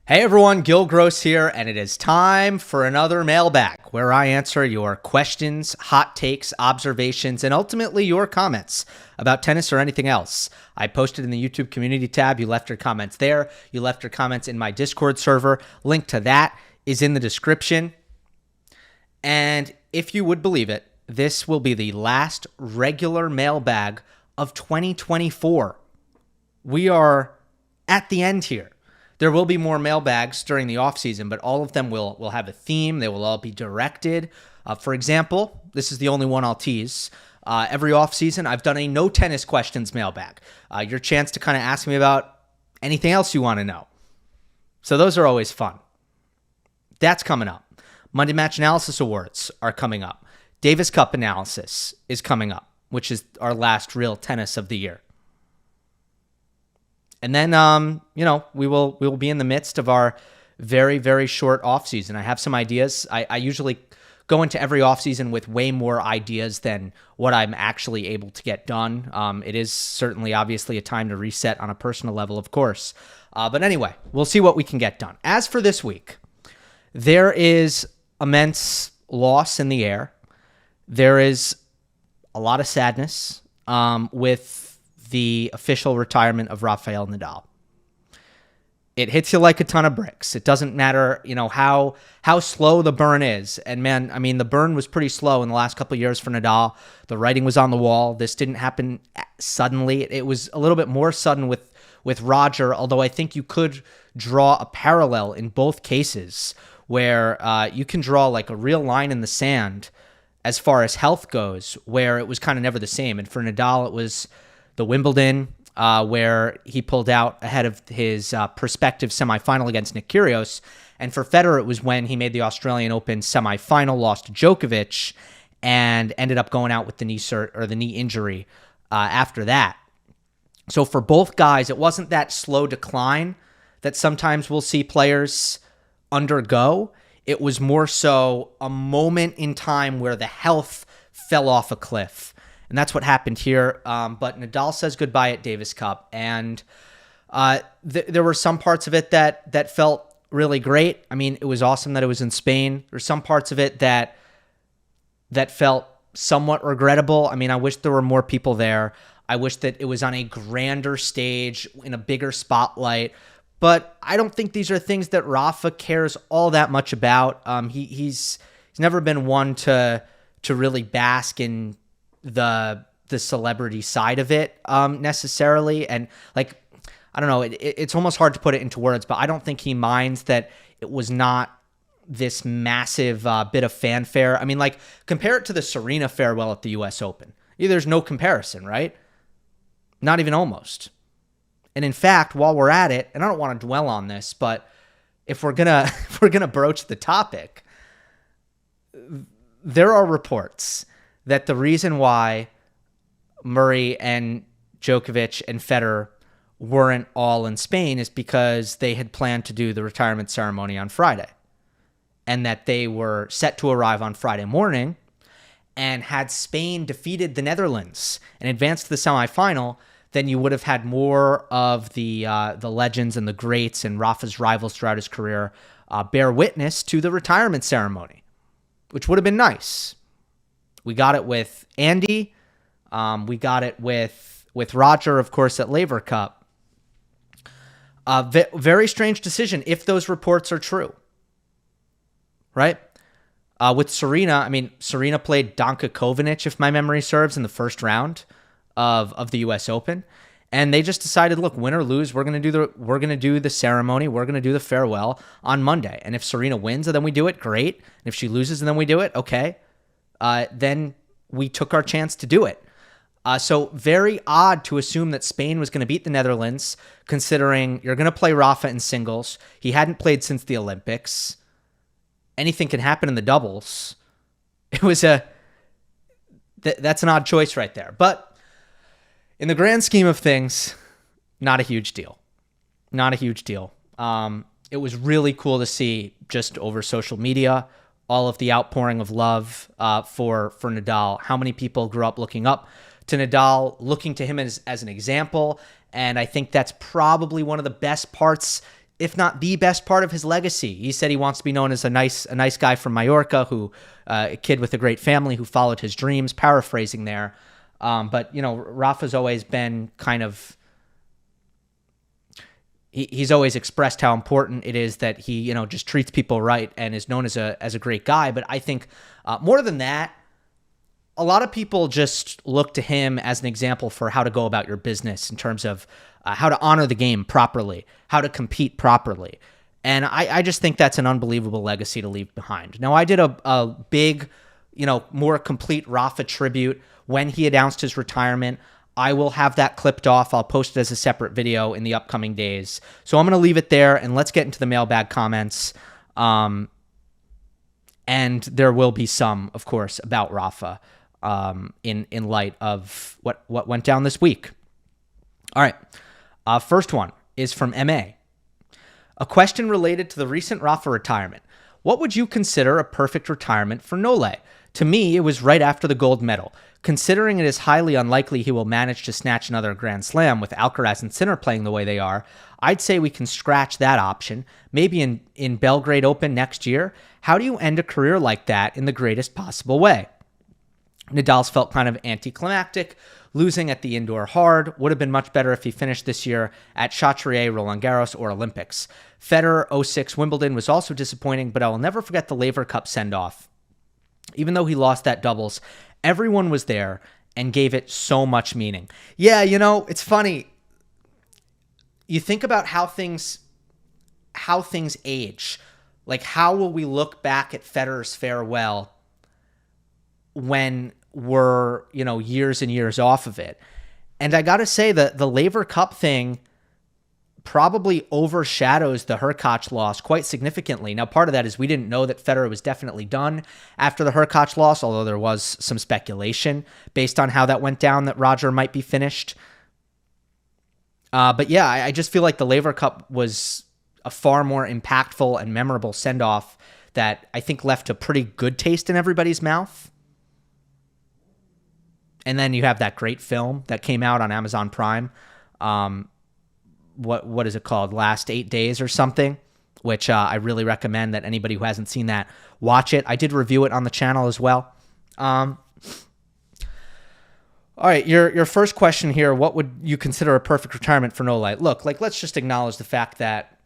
Hey everyone, Gill Gross here, and it is time for another Mailbag, where I answer your questions, hot takes, observations, and ultimately your comments about tennis or anything else. I posted in the YouTube community tab. You left your comments there. You left your comments in my Discord server. Link to that is in the description. And if you would believe it, this will be the last regular Mailbag of 2024. We are at the end here. There will be more mailbags during the offseason, but all of them will have a theme. They will all be directed. For example, this is the only one I'll tease. Every offseason, I've done a no tennis questions mailbag. Your chance to kind of ask me about anything else you want to know. So those are always fun. That's coming up. Monday Match Analysis Awards are coming up. Davis Cup analysis is coming up, which is our last real tennis of the year. And then, we will be in the midst of our very, very short offseason. I have some ideas. I usually go into every offseason with way more ideas than what I'm actually able to get done. It is certainly, obviously, a time to reset on a personal level, of course. But anyway, we'll see what we can get done. As for this week, there is immense loss in the air. There is a lot of sadness with the official retirement of Rafael Nadal. It hits you like a ton of bricks. It doesn't matter, how slow the burn is. And man, I mean, the burn was pretty slow in the last couple of years for Nadal. The writing was on the wall. This didn't happen suddenly. It was a little bit more sudden with Roger, although I think you could draw a parallel in both cases where you can draw like a real line in the sand as far as health goes, where it was kind of never the same. And for Nadal, it was the Wimbledon, where he pulled out ahead of his prospective semifinal against Nick Kyrgios. And for Federer, it was when he made the Australian Open semifinal, lost to Djokovic, and ended up going out with the knee injury after that. So for both guys, it wasn't that slow decline that sometimes we'll see players undergo. It was more so a moment in time where the health fell off a cliff. And that's what happened here. But Nadal says goodbye at Davis Cup. And there were some parts of it that felt really great. I mean, it was awesome that it was in Spain. There's some parts of it that felt somewhat regrettable. I mean, I wish there were more people there. I wish that it was on a grander stage in a bigger spotlight. But I don't think these are things that Rafa cares all that much about. He's never been one to really bask in the celebrity side of it necessarily. And like, I don't know, it's almost hard to put it into words, but I don't think he minds that it was not this massive bit of fanfare. I mean, like, compare it to the Serena farewell at the US Open. There's no comparison, right? Not even almost. And in fact, while we're at it, and I don't want to dwell on this, but if we're gonna broach the topic, there are reports that the reason why Murray and Djokovic and Federer weren't all in Spain is because they had planned to do the retirement ceremony on Friday, and that they were set to arrive on Friday morning. And had Spain defeated the Netherlands and advanced to the semifinal, then you would have had more of the legends and the greats and Rafa's rivals throughout his career bear witness to the retirement ceremony, which would have been nice. We got it with Andy. We got it with Roger, of course, at Laver Cup. Very strange decision if those reports are true, right? With Serena, I mean, Serena played Danka Kovinic, if my memory serves, in the first round of the U.S. Open, and they just decided, look, win or lose, we're gonna do the ceremony, we're gonna do the farewell on Monday, and if Serena wins and then we do it, great. And if she loses and then we do it, okay. Then we took our chance to do it. So very odd to assume that Spain was going to beat the Netherlands, considering you're going to play Rafa in singles. He hadn't played since the Olympics. Anything can happen in the doubles. It was that's an odd choice right there. But in the grand scheme of things, not a huge deal. Not a huge deal. It was really cool to see just over social media all of the outpouring of love for Nadal. How many people grew up looking up to Nadal, looking to him as an example. And I think that's probably one of the best parts if not the best part of his legacy. He said he wants to be known as a nice guy from Mallorca, a kid with a great family who followed his dreams, paraphrasing there. But, Rafa's always been kind of, he's always expressed how important it is that he, just treats people right and is known as a great guy. But I think more than that, a lot of people just look to him as an example for how to go about your business in terms of how to honor the game properly, how to compete properly. And I just think that's an unbelievable legacy to leave behind. Now, I did a big, more complete Rafa tribute when he announced his retirement. I will have that clipped off. I'll post it as a separate video in the upcoming days. So I'm going to leave it there, and let's get into the mailbag comments. And there will be some, of course, about Rafa in light of what went down this week. All right. First one is from MA. A question related to the recent Rafa retirement. What would you consider a perfect retirement for Nole? To me, it was right after the gold medal. Considering it is highly unlikely he will manage to snatch another Grand Slam with Alcaraz and Sinner playing the way they are, I'd say we can scratch that option, maybe in Belgrade Open next year. How do you end a career like that in the greatest possible way? Nadal's felt kind of anticlimactic. Losing at the indoor hard would have been much better if he finished this year at Chatrier, Roland Garros, or Olympics. Federer 06 Wimbledon was also disappointing, but I will never forget the Laver Cup send-off. Even though he lost that doubles, everyone was there and gave it so much meaning. Yeah, it's funny. You think about how things age. Like, how will we look back at Federer's farewell when we're, years and years off of it? And I got to say that the Laver Cup thing probably overshadows the Hurkacz loss quite significantly. Now, part of that is we didn't know that Federer was definitely done after the Hurkacz loss, although there was some speculation based on how that went down that Roger might be finished. But yeah, I just feel like the Laver Cup was a far more impactful and memorable send-off that I think left a pretty good taste in everybody's mouth. And then you have that great film that came out on Amazon Prime. What is it called? Last 8 Days or something, which I really recommend that anybody who hasn't seen that, watch it. I did review it on the channel as well. All right, your first question here, what would you consider a perfect retirement for Nole? Look, let's just acknowledge the fact that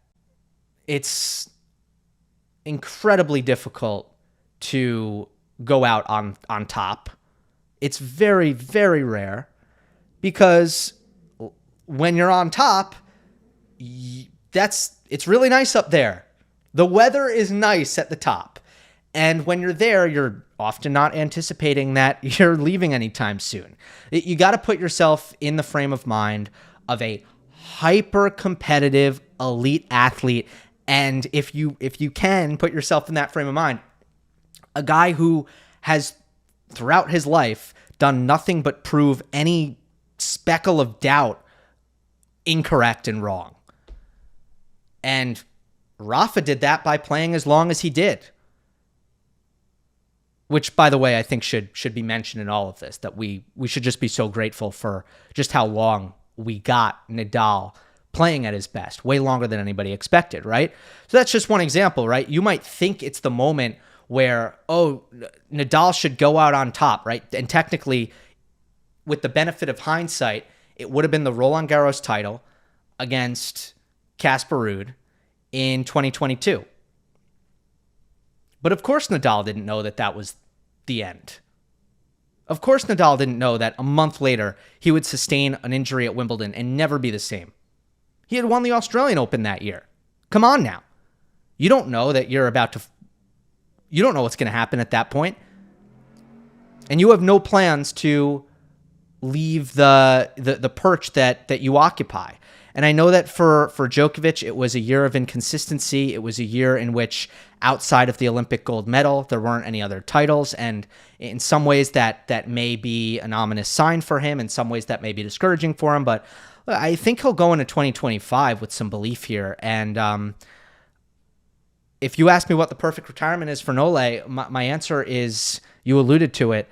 it's incredibly difficult to go out on top. It's very, very rare because when you're on top, it's really nice up there. The weather is nice at the top. And when you're there, you're often not anticipating that you're leaving anytime soon. You got to put yourself in the frame of mind of a hyper-competitive elite athlete. And if you can put yourself in that frame of mind, a guy who has throughout his life done nothing but prove any speckle of doubt incorrect and wrong. And Rafa did that by playing as long as he did. Which, by the way, I think should be mentioned in all of this, that we should just be so grateful for just how long we got Nadal playing at his best, way longer than anybody expected, right? So that's just one example, right? You might think it's the moment where, Nadal should go out on top, right? And technically, with the benefit of hindsight, it would have been the Roland Garros title against Casper Ruud in 2022. But of course Nadal didn't know that was the end. Of course Nadal didn't know that a month later he would sustain an injury at Wimbledon and never be the same. He had won the Australian Open that year. Come on now. You don't know that you don't know what's going to happen at that point. And you have no plans to leave the perch that you occupy. And I know that for Djokovic, it was a year of inconsistency. It was a year in which, outside of the Olympic gold medal, there weren't any other titles. And in some ways, that may be an ominous sign for him. In some ways, that may be discouraging for him. But I think he'll go into 2025 with some belief here. And if you ask me what the perfect retirement is for Nole, my answer is, you alluded to it,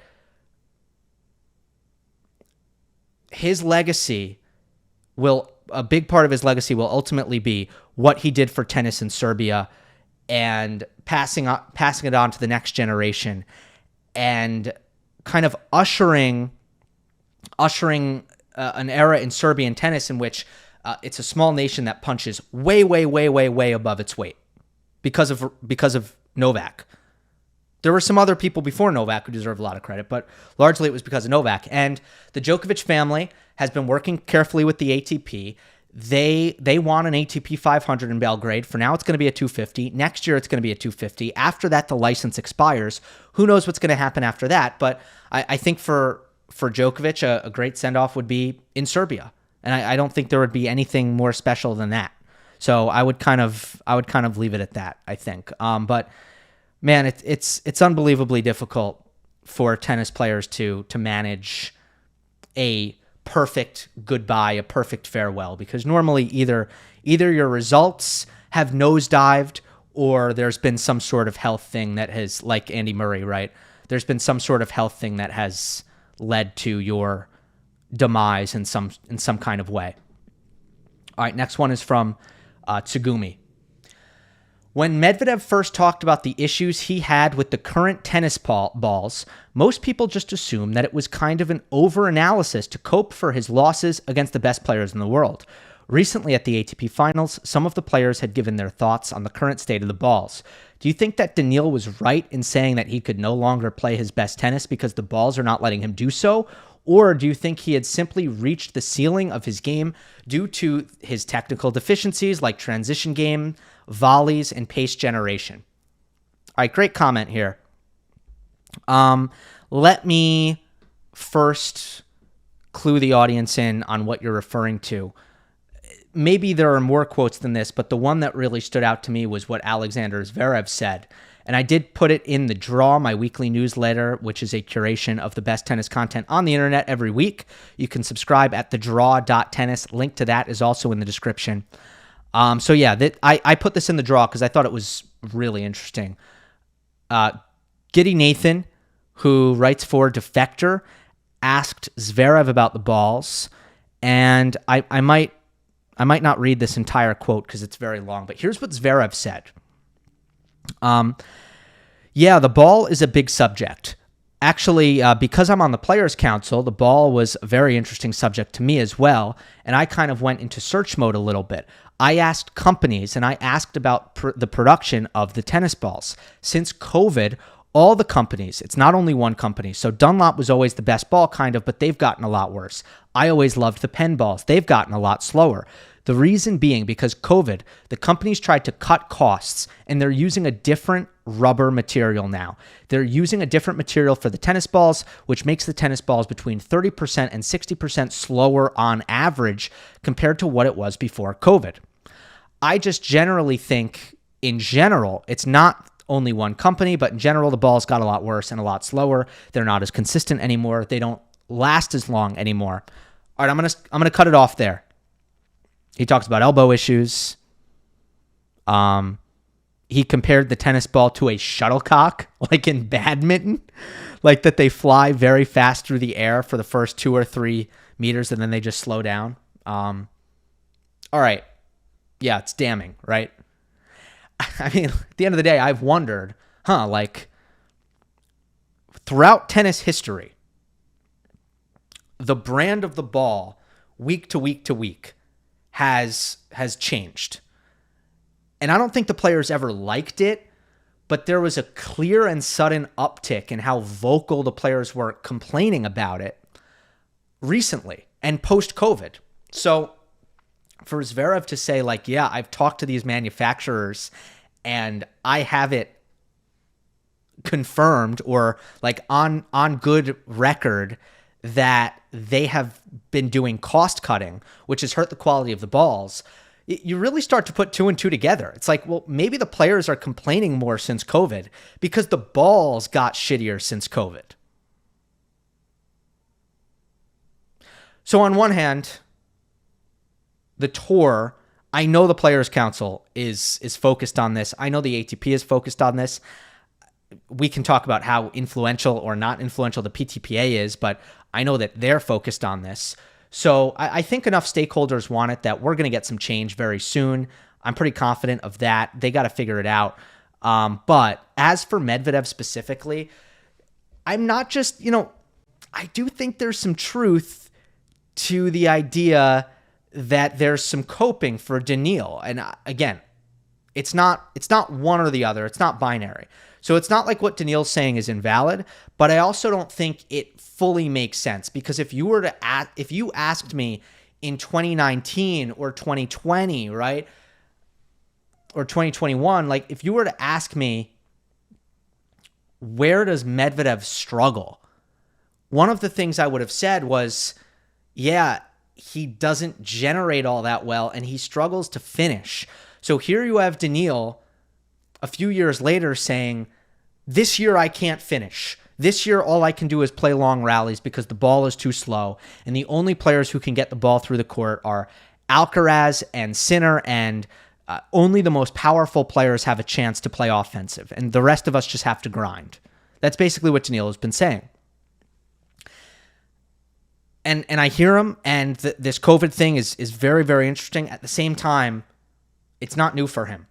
a big part of his legacy will ultimately be what he did for tennis in Serbia and passing it on to the next generation and kind of ushering an era in Serbian tennis in which it's a small nation that punches way, way, way, way, way above its weight because of Novak. There were some other people before Novak who deserve a lot of credit, but largely it was because of Novak. And the Djokovic family has been working carefully with the ATP. They want an ATP 500 in Belgrade. For now, it's going to be a 250. Next year, it's going to be a 250. After that, the license expires. Who knows what's going to happen after that? But I think for Djokovic, a great send-off would be in Serbia. And I don't think there would be anything more special than that. So I would kind of leave it at that, I think. But man, it's unbelievably difficult for tennis players to manage a perfect goodbye, a perfect farewell, because normally either your results have nosedived or there's been some sort of health thing that has, like Andy Murray, right? There's been some sort of health thing that has led to your demise in some kind of way. All right, next one is from Tsugumi. When Medvedev first talked about the issues he had with the current tennis balls, most people just assumed that it was kind of an over-analysis to cope for his losses against the best players in the world. Recently at the ATP Finals, some of the players had given their thoughts on the current state of the balls. Do you think that Daniil was right in saying that he could no longer play his best tennis because the balls are not letting him do so? Or do you think he had simply reached the ceiling of his game due to his technical deficiencies like transition game, volleys, and pace generation? All right, great comment here. Let me first clue the audience in on what you're referring to. Maybe there are more quotes than this, but the one that really stood out to me was what Alexander Zverev said. And I did put it in The Draw, my weekly newsletter, which is a curation of the best tennis content on the internet every week. You can subscribe at thedraw.tennis. Link to that is also in the description. So yeah, I put this in The Draw because I thought it was really interesting. Giddy Nathan, who writes for Defector, asked Zverev about the balls, and I might not read this entire quote because it's very long, but here's what Zverev said. Yeah, the ball is a big subject. Actually, because I'm on the Players Council, the ball was a very interesting subject to me as well, and I kind of went into search mode a little bit. I asked companies, and I asked about the production of the tennis balls. Since COVID, all the companies, it's not only one company, so Dunlop was always the best ball, kind of, but they've gotten a lot worse. I always loved the Penn balls. They've gotten a lot slower. The reason being because COVID, the companies tried to cut costs, and they're using a different rubber material now. They're using a different material for the tennis balls, which makes the tennis balls between 30% and 60% slower on average compared to what it was before COVID. I just generally think, in general, it's not only one company, but in general, the balls got a lot worse and a lot slower. They're not as consistent anymore. They don't last as long anymore. All right, I'm gonna cut it off there. He talks about elbow issues. He compared the tennis ball to a shuttlecock, like in badminton, like that they fly very fast through the air for the first 2 or 3 meters and then they just slow down. All right. Yeah, it's damning, right? I mean, at the end of the day, I've wondered, like throughout tennis history, the brand of the ball week to week to week has changed. And I don't think the players ever liked it, but there was a clear and sudden uptick in how vocal the players were complaining about it recently and post-COVID. So for Zverev to say, like, yeah, I've talked to these manufacturers and I have it confirmed or like on good record that they have been doing cost cutting, which has hurt the quality of the balls, you really start to put 2 and 2 together. It's like, well, maybe the players are complaining more since COVID because the balls got shittier since COVID. So on one hand, the tour, I know the Players Council is focused on this. I know the ATP is focused on this. We can talk about how influential or not influential the PTPA is, but I know that they're focused on this. So I think enough stakeholders want it that we're going to get some change very soon. I'm pretty confident of that. They got to figure it out. But as for Medvedev specifically, I'm not just, I do think there's some truth to the idea that there's some coping for Daniil. And again, it's not one or the other. It's not binary. So it's not like what Daniil's saying is invalid, but I also don't think it fully makes sense, because if you asked me in 2019 or 2020, right? Or 2021, like if you were to ask me, where does Medvedev struggle? One of the things I would have said was, yeah, he doesn't generate all that well and he struggles to finish. So here you have Daniil a few years later saying, this year I can't finish. This year all I can do is play long rallies because the ball is too slow. And the only players who can get the ball through the court are Alcaraz and Sinner, and only the most powerful players have a chance to play offensive. And the rest of us just have to grind. That's basically what Daniil has been saying. And I hear him, and this COVID thing is very, very interesting. At the same time, it's not new for him.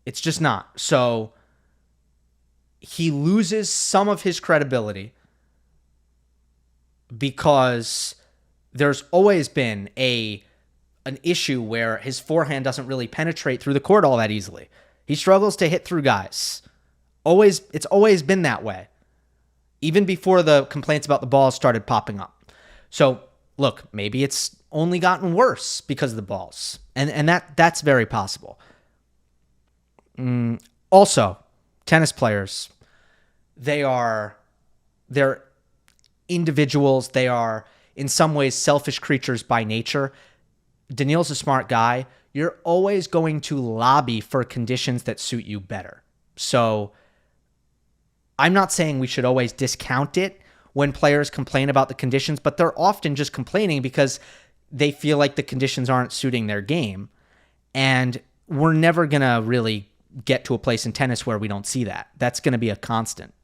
It's just not. So he loses some of his credibility because there's always been an issue where his forehand doesn't really penetrate through the court all that easily. He struggles to hit through guys. It's always been that way, even before the complaints about the balls started popping up. So look, maybe it's only gotten worse because of the balls, and that's very possible. Also, tennis players, they're individuals. They are in some ways selfish creatures by nature. Daniil's a smart guy. You're always going to lobby for conditions that suit you better. So I'm not saying we should always discount it when players complain about the conditions, but they're often just complaining because they feel like the conditions aren't suiting their game. And we're never going to really get to a place in tennis where we don't see that. That's going to be a constant.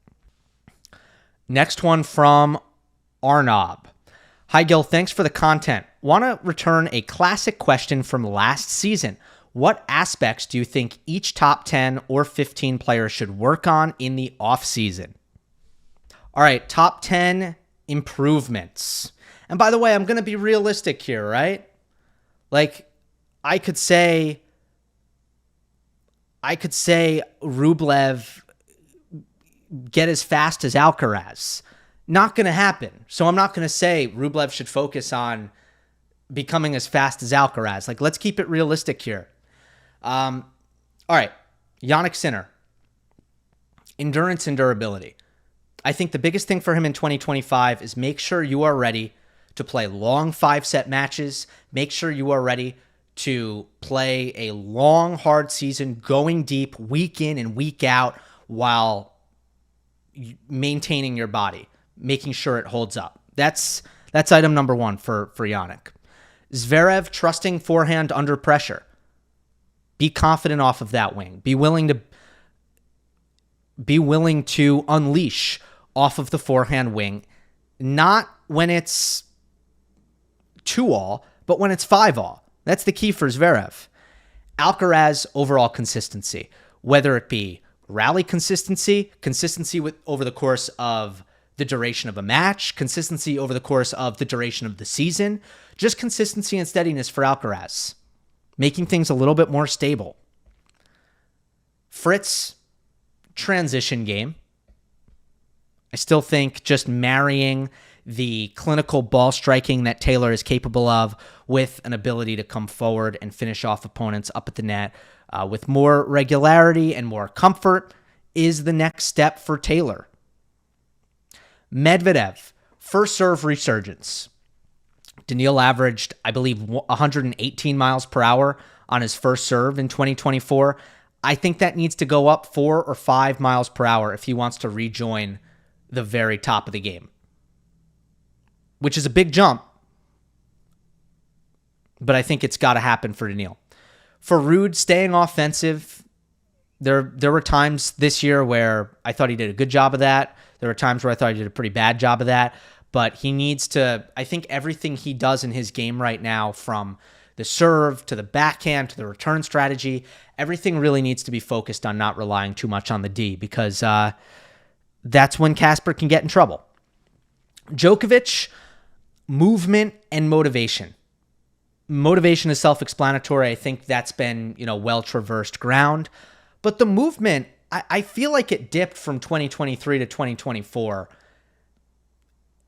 Next one from Arnob. Hi, Gill. Thanks for the content. Want to return a classic question from last season. What aspects do you think each top 10 or 15 player should work on in the offseason? All right, top 10 improvements. And by the way, I'm going to be realistic here, right? Like, I could say Rublev get as fast as Alcaraz. Not going to happen. So I'm not going to say Rublev should focus on becoming as fast as Alcaraz. Like, let's keep it realistic here. All right, Jannik Sinner. Endurance and durability. I think the biggest thing for him in 2025 is make sure you are ready to play long 5-set matches. Make sure you are ready to play a long, hard season, going deep week in and week out while maintaining your body, making sure it holds up. That's item number one for Jannik. Zverev, trusting forehand under pressure. Be confident off of that wing. Be willing to unleash off of the forehand wing, not when it's 2-all, but when it's 5-all. That's the key for Zverev. Alcaraz, overall consistency, whether it be rally consistency over the course of the duration of a match, consistency over the course of the duration of the season, just consistency and steadiness for Alcaraz, making things a little bit more stable. Fritz, transition game. I still think just marrying the clinical ball striking that Taylor is capable of with an ability to come forward and finish off opponents up at the net with more regularity and more comfort is the next step for Taylor. Medvedev, first serve resurgence. Daniil averaged, I believe, 118 miles per hour on his first serve in 2024. I think that needs to go up 4 or 5 miles per hour if he wants to rejoin the very top of the game, which is a big jump, but I think it's got to happen for Daniil. For Ruud, staying offensive, there were times this year where I thought he did a good job of that. There were times where I thought he did a pretty bad job of that, but he needs to, I think everything he does in his game right now, from the serve to the backhand to the return strategy. Everything really needs to be focused on not relying too much on the D, because that's when Casper can get in trouble. Djokovic, movement and motivation. Motivation is self-explanatory. I think that's been, well-traversed ground. But the movement, I feel like it dipped from 2023 to 2024.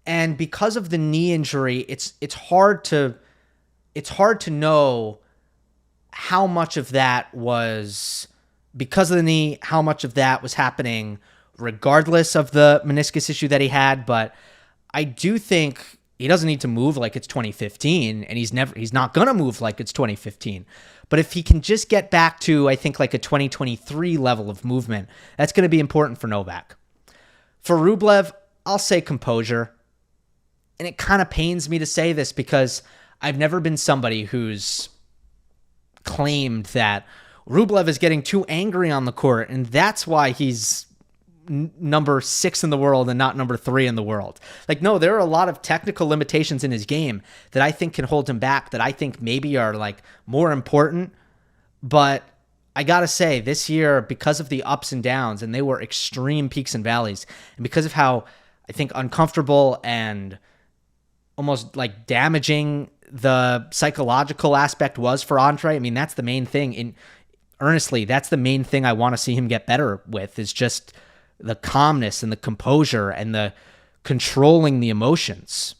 And because of the knee injury, it's hard to know how much of that was because of the knee, how much of that was happening regardless of the meniscus issue that he had. But I do think he doesn't need to move like it's 2015, and he's not going to move like it's 2015. But if he can just get back to, I think, like a 2023 level of movement, that's going to be important for Novak. For Rublev, I'll say composure. And it kind of pains me to say this because I've never been somebody who's claimed that Rublev is getting too angry on the court, and that's why he's number 6 in the world and not number 3 in the world. Like, no, there are a lot of technical limitations in his game that I think can hold him back, that I think maybe are like more important. But I got to say, this year, because of the ups and downs, and they were extreme peaks and valleys, and because of how I think uncomfortable and almost like damaging the psychological aspect was for Andre. I mean, that's the main thing. Earnestly, that's the main thing I want to see him get better with, is just the calmness and the composure and the controlling the emotions.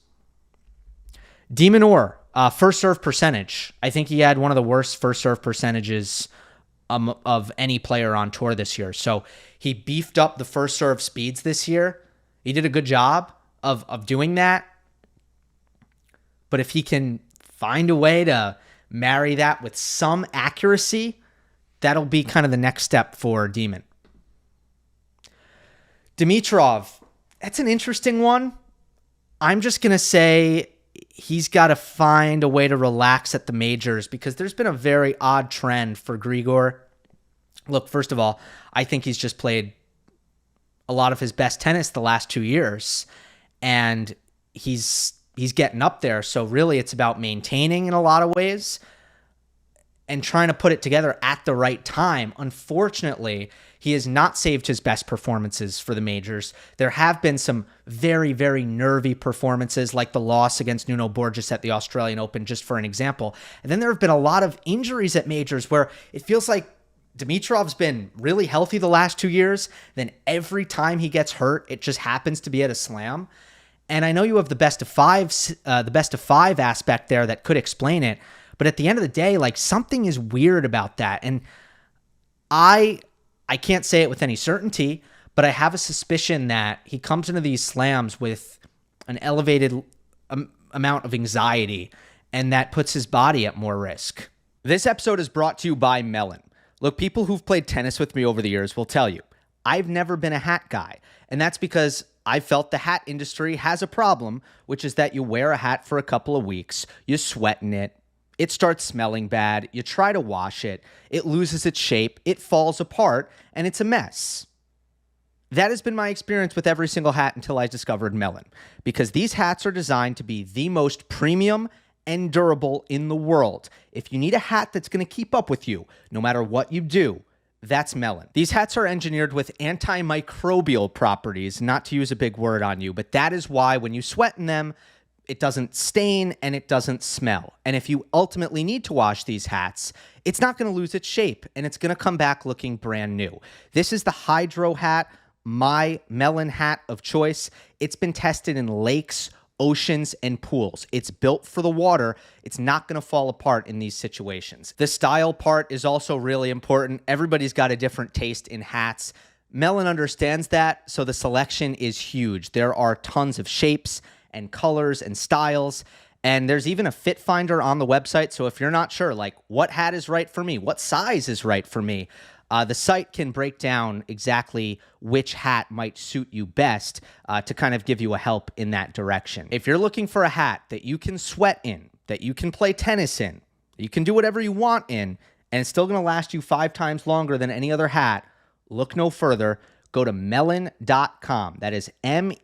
De Minaur, first serve percentage. I think he had one of the worst first serve percentages of any player on tour this year. So he beefed up the first serve speeds this year. He did a good job of doing that. But if he can find a way to marry that with some accuracy, that'll be kind of the next step for Demon. Dimitrov, that's an interesting one. I'm just going to say he's got to find a way to relax at the majors, because there's been a very odd trend for Grigor. Look, first of all, I think he's just played a lot of his best tennis the last 2 years, and he's getting up there. So really it's about maintaining in a lot of ways and trying to put it together at the right time. Unfortunately, he has not saved his best performances for the majors. There have been some very, very nervy performances, like the loss against Nuno Borges at the Australian Open, just for an example. And then there have been a lot of injuries at majors where it feels like Dimitrov's been really healthy the last 2 years. Then every time he gets hurt, it just happens to be at a slam. And I know you have the best of five aspect there that could explain it. But at the end of the day, like, something is weird about that. And I can't say it with any certainty, but I have a suspicion that he comes into these slams with an elevated amount of anxiety, and that puts his body at more risk. This episode is brought to you by Melon. Look, people who've played tennis with me over the years will tell you, I've never been a hat guy. And that's because I felt the hat industry has a problem, which is that you wear a hat for a couple of weeks, you sweat in it, it starts smelling bad, you try to wash it, it loses its shape, it falls apart, and it's a mess. That has been my experience with every single hat until I discovered Melon, because these hats are designed to be the most premium and durable in the world. If you need a hat that's going to keep up with you, no matter what you do, that's Melon. These hats are engineered with antimicrobial properties, not to use a big word on you, but that is why when you sweat in them, it doesn't stain and it doesn't smell. And if you ultimately need to wash these hats, it's not going to lose its shape and it's going to come back looking brand new. This is the Hydro hat, my Melon hat of choice. It's been tested in lakes, oceans, and pools. It's built for the water. It's not going to fall apart in these situations. The style part is also really important. Everybody's got a different taste in hats. Melon understands that, so the selection is huge. There are tons of shapes and colors and styles, and there's even a fit finder on the website, so if you're not sure, like, what hat is right for me, what size is right for me, the site can break down exactly which hat might suit you best to kind of give you a help in that direction. If you're looking for a hat that you can sweat in, that you can play tennis in, that you can do whatever you want in, and it's still going to last you 5 times longer than any other hat, look no further. Go to melon.com. That is MELIN.com,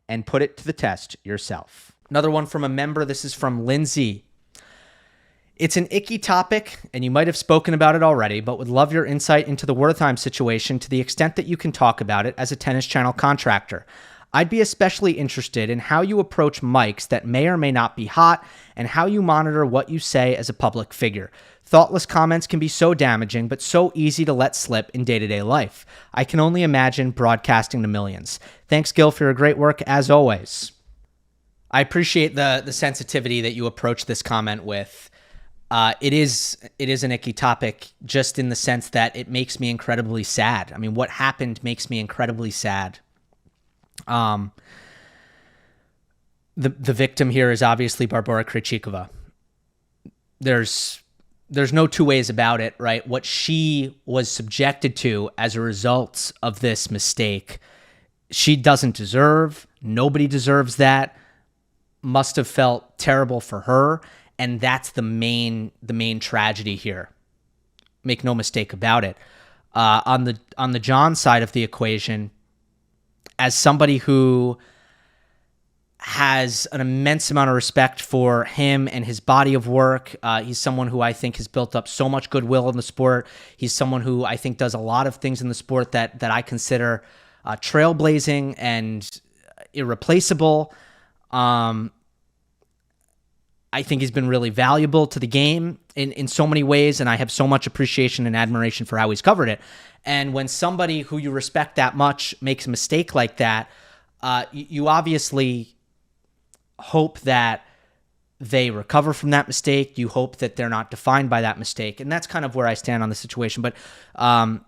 and put it to the test yourself. Another one from a member. This is from Lindsay. It's an icky topic, and you might have spoken about it already, but would love your insight into the Wertheim situation to the extent that you can talk about it as a Tennis Channel contractor. I'd be especially interested in how you approach mics that may or may not be hot and how you monitor what you say as a public figure. Thoughtless comments can be so damaging, but so easy to let slip in day-to-day life. I can only imagine broadcasting to millions. Thanks, Gill, for your great work as always. I appreciate the sensitivity that you approach this comment with. It is an icky topic just in the sense that it makes me incredibly sad. I mean, what happened makes me incredibly sad. The victim here is obviously Barbora Krejcikova. There's no two ways about it, right? What she was subjected to as a result of this mistake, she doesn't deserve. Nobody deserves that. Must have felt terrible for her. And that's the main tragedy here. Make no mistake about it. On the Jon side of the equation, as somebody who has an immense amount of respect for him and his body of work, he's someone who I think has built up so much goodwill in the sport. He's someone who I think does a lot of things in the sport that I consider trailblazing and irreplaceable. I think he's been really valuable to the game in so many ways, and I have so much appreciation and admiration for how he's covered it. And when somebody who you respect that much makes a mistake like that, you obviously hope that they recover from that mistake. You hope that they're not defined by that mistake. And that's kind of where I stand on the situation. But I'm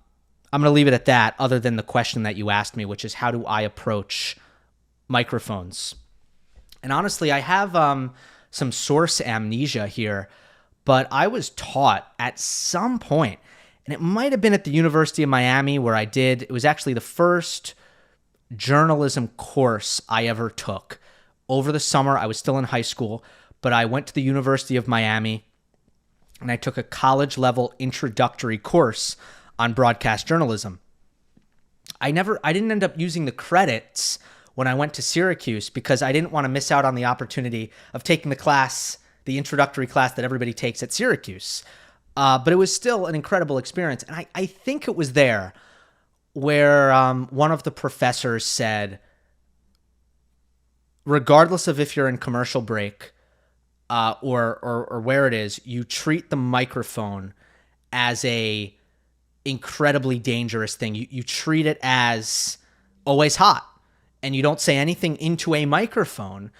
going to leave it at that, other than the question that you asked me, which is how do I approach microphones? And honestly, I have some source amnesia here, but I was taught at some point, and it might have been at the University of Miami where it was actually the first journalism course I ever took. Over the summer, I was still in high school, but I went to the University of Miami and I took a college-level introductory course on broadcast journalism. I didn't end up using the credits when I went to Syracuse because I didn't want to miss out on the opportunity of taking the class, the introductory class that everybody takes at Syracuse. But it was still an incredible experience. And I think it was there where one of the professors said, regardless of if you're in commercial break or where it is, you treat the microphone as a incredibly dangerous thing. You treat it as always hot. And you don't say anything into a microphone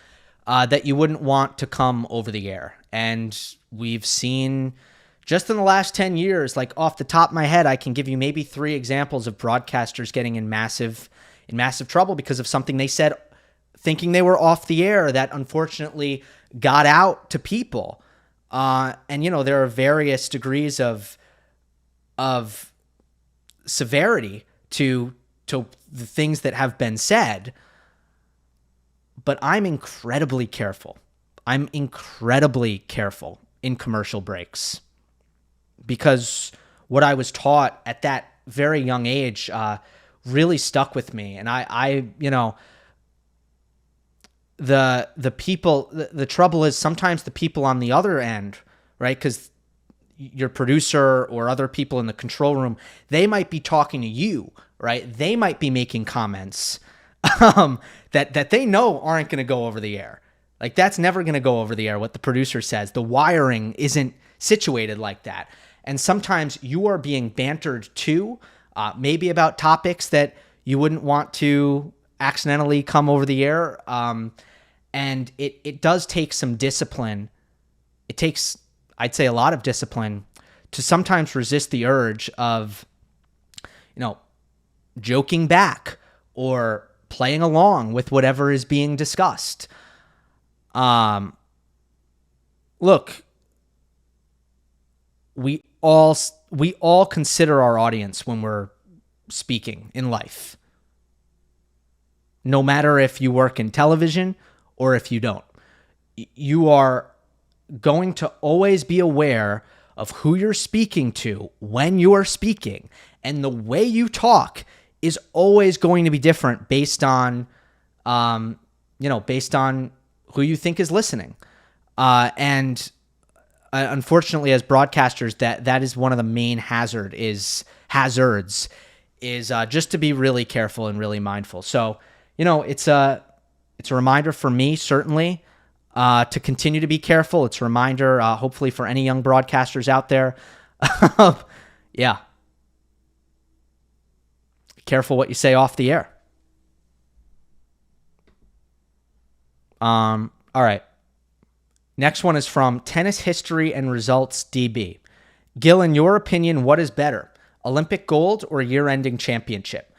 that you wouldn't want to come over the air. And we've seen just in the last 10 years, like off the top of my head, I can give you maybe 3 examples of broadcasters getting in massive trouble because of something they said thinking they were off the air that unfortunately got out to people. And, there are various degrees of severity to the things that have been said, but I'm incredibly careful. I'm incredibly careful in commercial breaks because what I was taught at that very young age really stuck with me. And the people, the trouble is sometimes the people on the other end, right? Because your producer or other people in the control room, they might be talking to you, right? They might be making comments that they know aren't going to go over the air. Like that's never going to go over the air, what the producer says. The wiring isn't situated like that. And sometimes you are being bantered too, maybe about topics that you wouldn't want to accidentally come over the air. And it does take some discipline. It takes, I'd say, a lot of discipline to sometimes resist the urge of, joking back or playing along with whatever is being discussed. Look, we all consider our audience when we're speaking in life. No matter if you work in television or if you don't. You are going to always be aware of who you're speaking to when you are speaking. And the way you talk is always going to be different based on who you think is listening. And unfortunately, as broadcasters, that is one of the main hazards is just to be really careful and really mindful. So, it's a reminder for me, certainly, to continue to be careful. It's a reminder, hopefully, for any young broadcasters out there. Yeah. Careful what you say off the air. All right. Next one is from Tennis History and Results DB. Gill, in your opinion, what is better, Olympic gold or year-ending championship?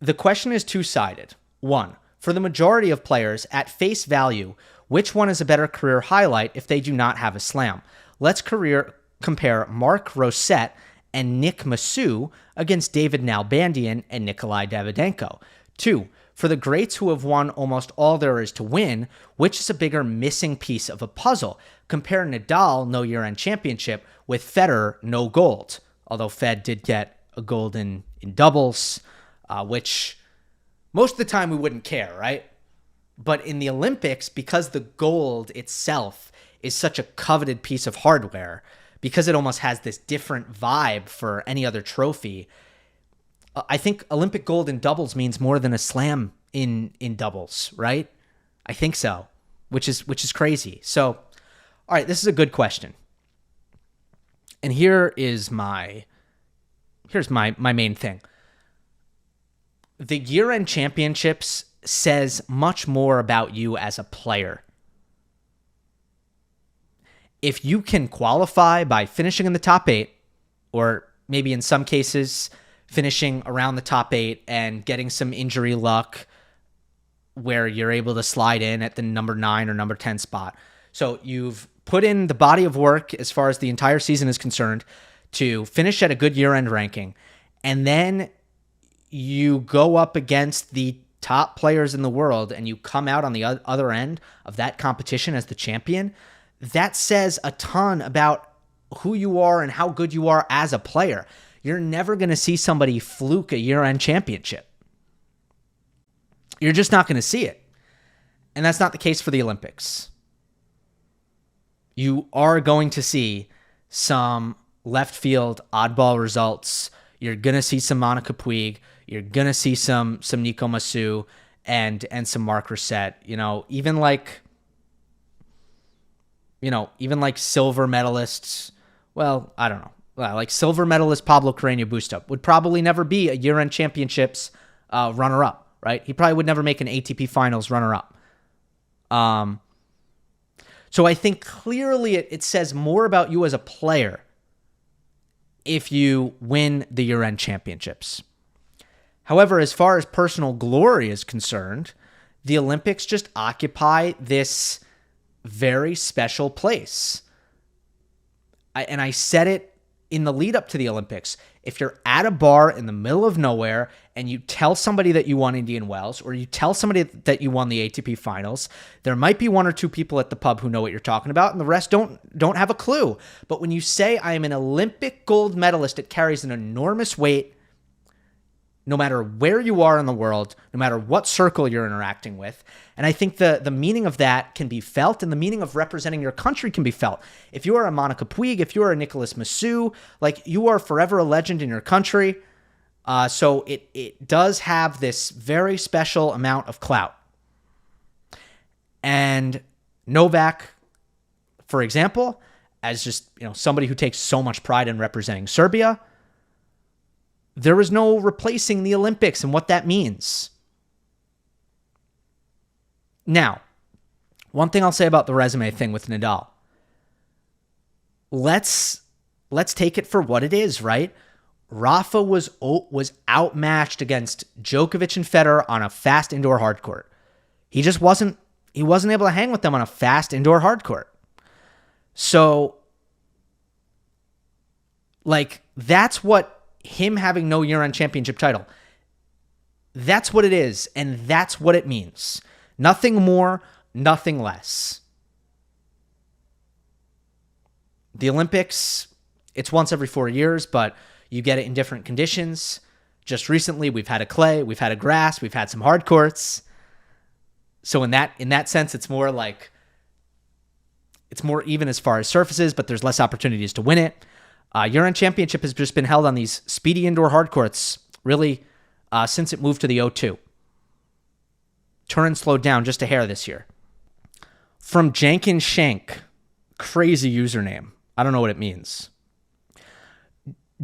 The question is two-sided. One, for the majority of players, at face value, which one is a better career highlight if they do not have a slam? Let's compare Mark Rosset and Nick Massou against David Nalbandian and Nikolai Davydenko. Two, for the greats who have won almost all there is to win, which is a bigger missing piece of a puzzle? Compare Nadal, no year-end championship, with Federer, no gold. Although Fed did get a gold in doubles, which most of the time we wouldn't care, right? But in the Olympics, because the gold itself is such a coveted piece of hardware, because it almost has this different vibe for any other trophy, I think Olympic gold in doubles means more than a slam in doubles, right? I think so, which is crazy. So, all right, this is a good question. And here's my main thing. The year-end championships says much more about you as a player. If you can qualify by finishing in the top 8, or maybe in some cases finishing around the top 8 and getting some injury luck where you're able to slide in at the number 9 or number 10 spot. So you've put in the body of work as far as the entire season is concerned to finish at a good year-end ranking. And then you go up against the top players in the world and you come out on the other end of that competition as the champion. That says a ton about who you are and how good you are as a player. You're never going to see somebody fluke a year-end championship. You're just not going to see it. And that's not the case for the Olympics. You are going to see some left field oddball results. You're going to see some Monica Puig. You're going to see some Nico Massou and some Mark Rosset. Even like silver medalists. Well, I don't know. Like silver medalist Pablo Carreño Busta would probably never be a year-end championships runner-up, right? He probably would never make an ATP Finals runner-up. So I think clearly it says more about you as a player if you win the year-end championships. However, as far as personal glory is concerned, the Olympics just occupy this very special place. I said it in the lead up to the Olympics. If you're at a bar in the middle of nowhere and you tell somebody that you won Indian Wells, or you tell somebody that you won the ATP Finals, there might be one or two people at the pub who know what you're talking about, and the rest don't have a clue. But when you say I am an Olympic gold medalist, it carries an enormous weight. No matter where you are in the world, no matter what circle you're interacting with. And I think the meaning of that can be felt, and the meaning of representing your country can be felt. If you are a Monica Puig, if you are a Nicolas Massou, like, you are forever a legend in your country. So it does have this very special amount of clout. And Novak, for example, as just somebody who takes so much pride in representing Serbia, there is no replacing the Olympics and what that means. Now, one thing I'll say about the resume thing with Nadal. Let's take it for what it is, right? Rafa was outmatched against Djokovic and Federer on a fast indoor hard court. He wasn't able to hang with them on a fast indoor hard court. So, that's what him having no year-end championship title, that's what it is, and that's what it means. Nothing more, nothing less. The Olympics, it's once every 4 years, but you get it in different conditions. Just recently, we've had a clay, we've had a grass, we've had some hard courts. So in that sense, it's more like It's more even as far as surfaces, but there's less opportunities to win it. Year-end championship has just been held on these speedy indoor hard courts, really, since it moved to the O2. Turin slowed down just a hair this year. From Jankin Shank, crazy username. I don't know what it means.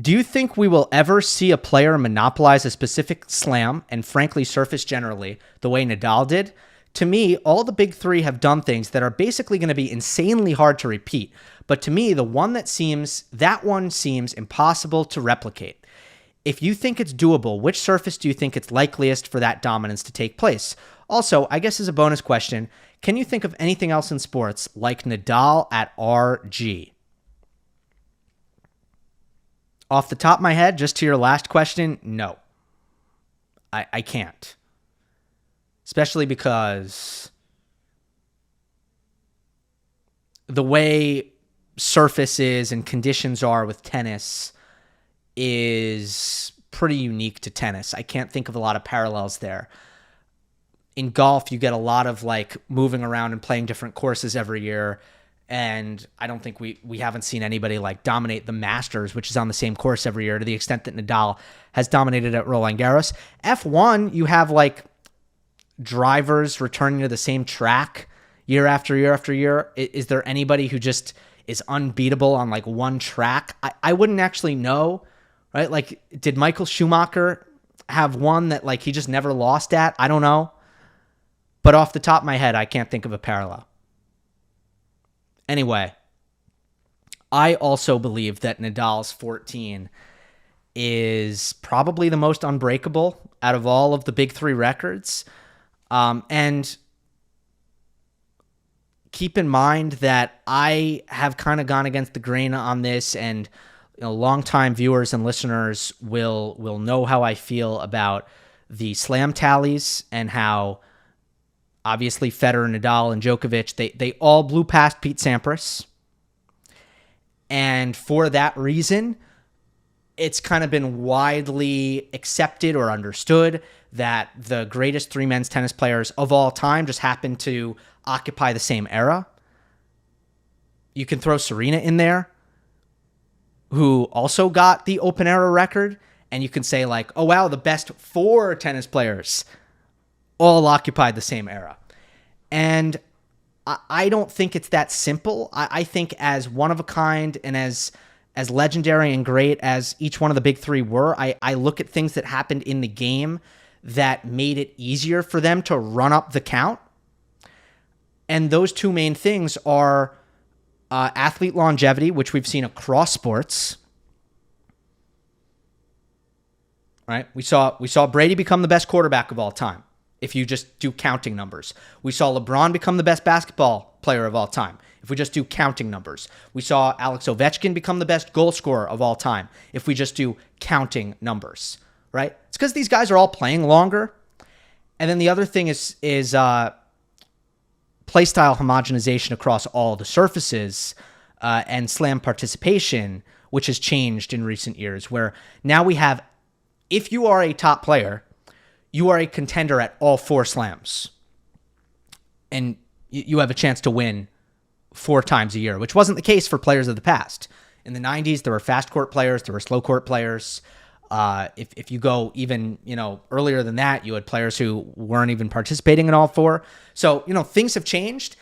Do you think we will ever see a player monopolize a specific slam, and frankly surface generally, the way Nadal did? To me, all the big three have done things that are basically going to be insanely hard to repeat. But to me, that one seems impossible to replicate. If you think it's doable, which surface do you think it's likeliest for that dominance to take place? Also, I guess as a bonus question, can you think of anything else in sports like Nadal at RG? Off the top of my head, just to your last question, no. I can't. Especially because the way surfaces and conditions are with tennis is pretty unique to tennis. I can't think of a lot of parallels there. In golf, you get a lot of like moving around and playing different courses every year. And I don't think we haven't seen anybody like dominate the Masters, which is on the same course every year, to the extent that Nadal has dominated at Roland Garros. F1, you have like drivers returning to the same track year after year after year. Is there anybody who just is unbeatable on like one track? I wouldn't actually know, right? Like, did Michael Schumacher have one that like he just never lost at? I don't know. But off the top of my head, I can't think of a parallel. Anyway, I also believe that Nadal's 14 is probably the most unbreakable out of all of the big three records. And keep in mind that I have kind of gone against the grain on this, and longtime viewers and listeners will know how I feel about the slam tallies and how obviously Federer, Nadal, and Djokovic, they all blew past Pete Sampras. And for that reason, it's kind of been widely accepted or understood that the greatest three men's tennis players of all time just happen to occupy the same era. You can throw Serena in there, who also got the open era record, and you can say like, oh wow, the best four tennis players all occupied the same era. And I don't think it's that simple. I think as one of a kind and as legendary and great as each one of the big three were, I look at things that happened in the game that made it easier for them to run up the count. And those two main things are athlete longevity, which we've seen across sports. Right? We saw Brady become the best quarterback of all time, if you just do counting numbers. We saw LeBron become the best basketball player of all time, if we just do counting numbers. We saw Alex Ovechkin become the best goal scorer of all time, if we just do counting numbers, right? It's because these guys are all playing longer. And then the other thing is playstyle homogenization across all the surfaces and slam participation, which has changed in recent years, where now we have, if you are a top player, you are a contender at all four slams. And you have a chance to win 4 times a year, which wasn't the case for players of the past. In the 90s, there were fast court players, there were slow court players. If you go even, earlier than that, you had players who weren't even participating in all four. So, things have changed.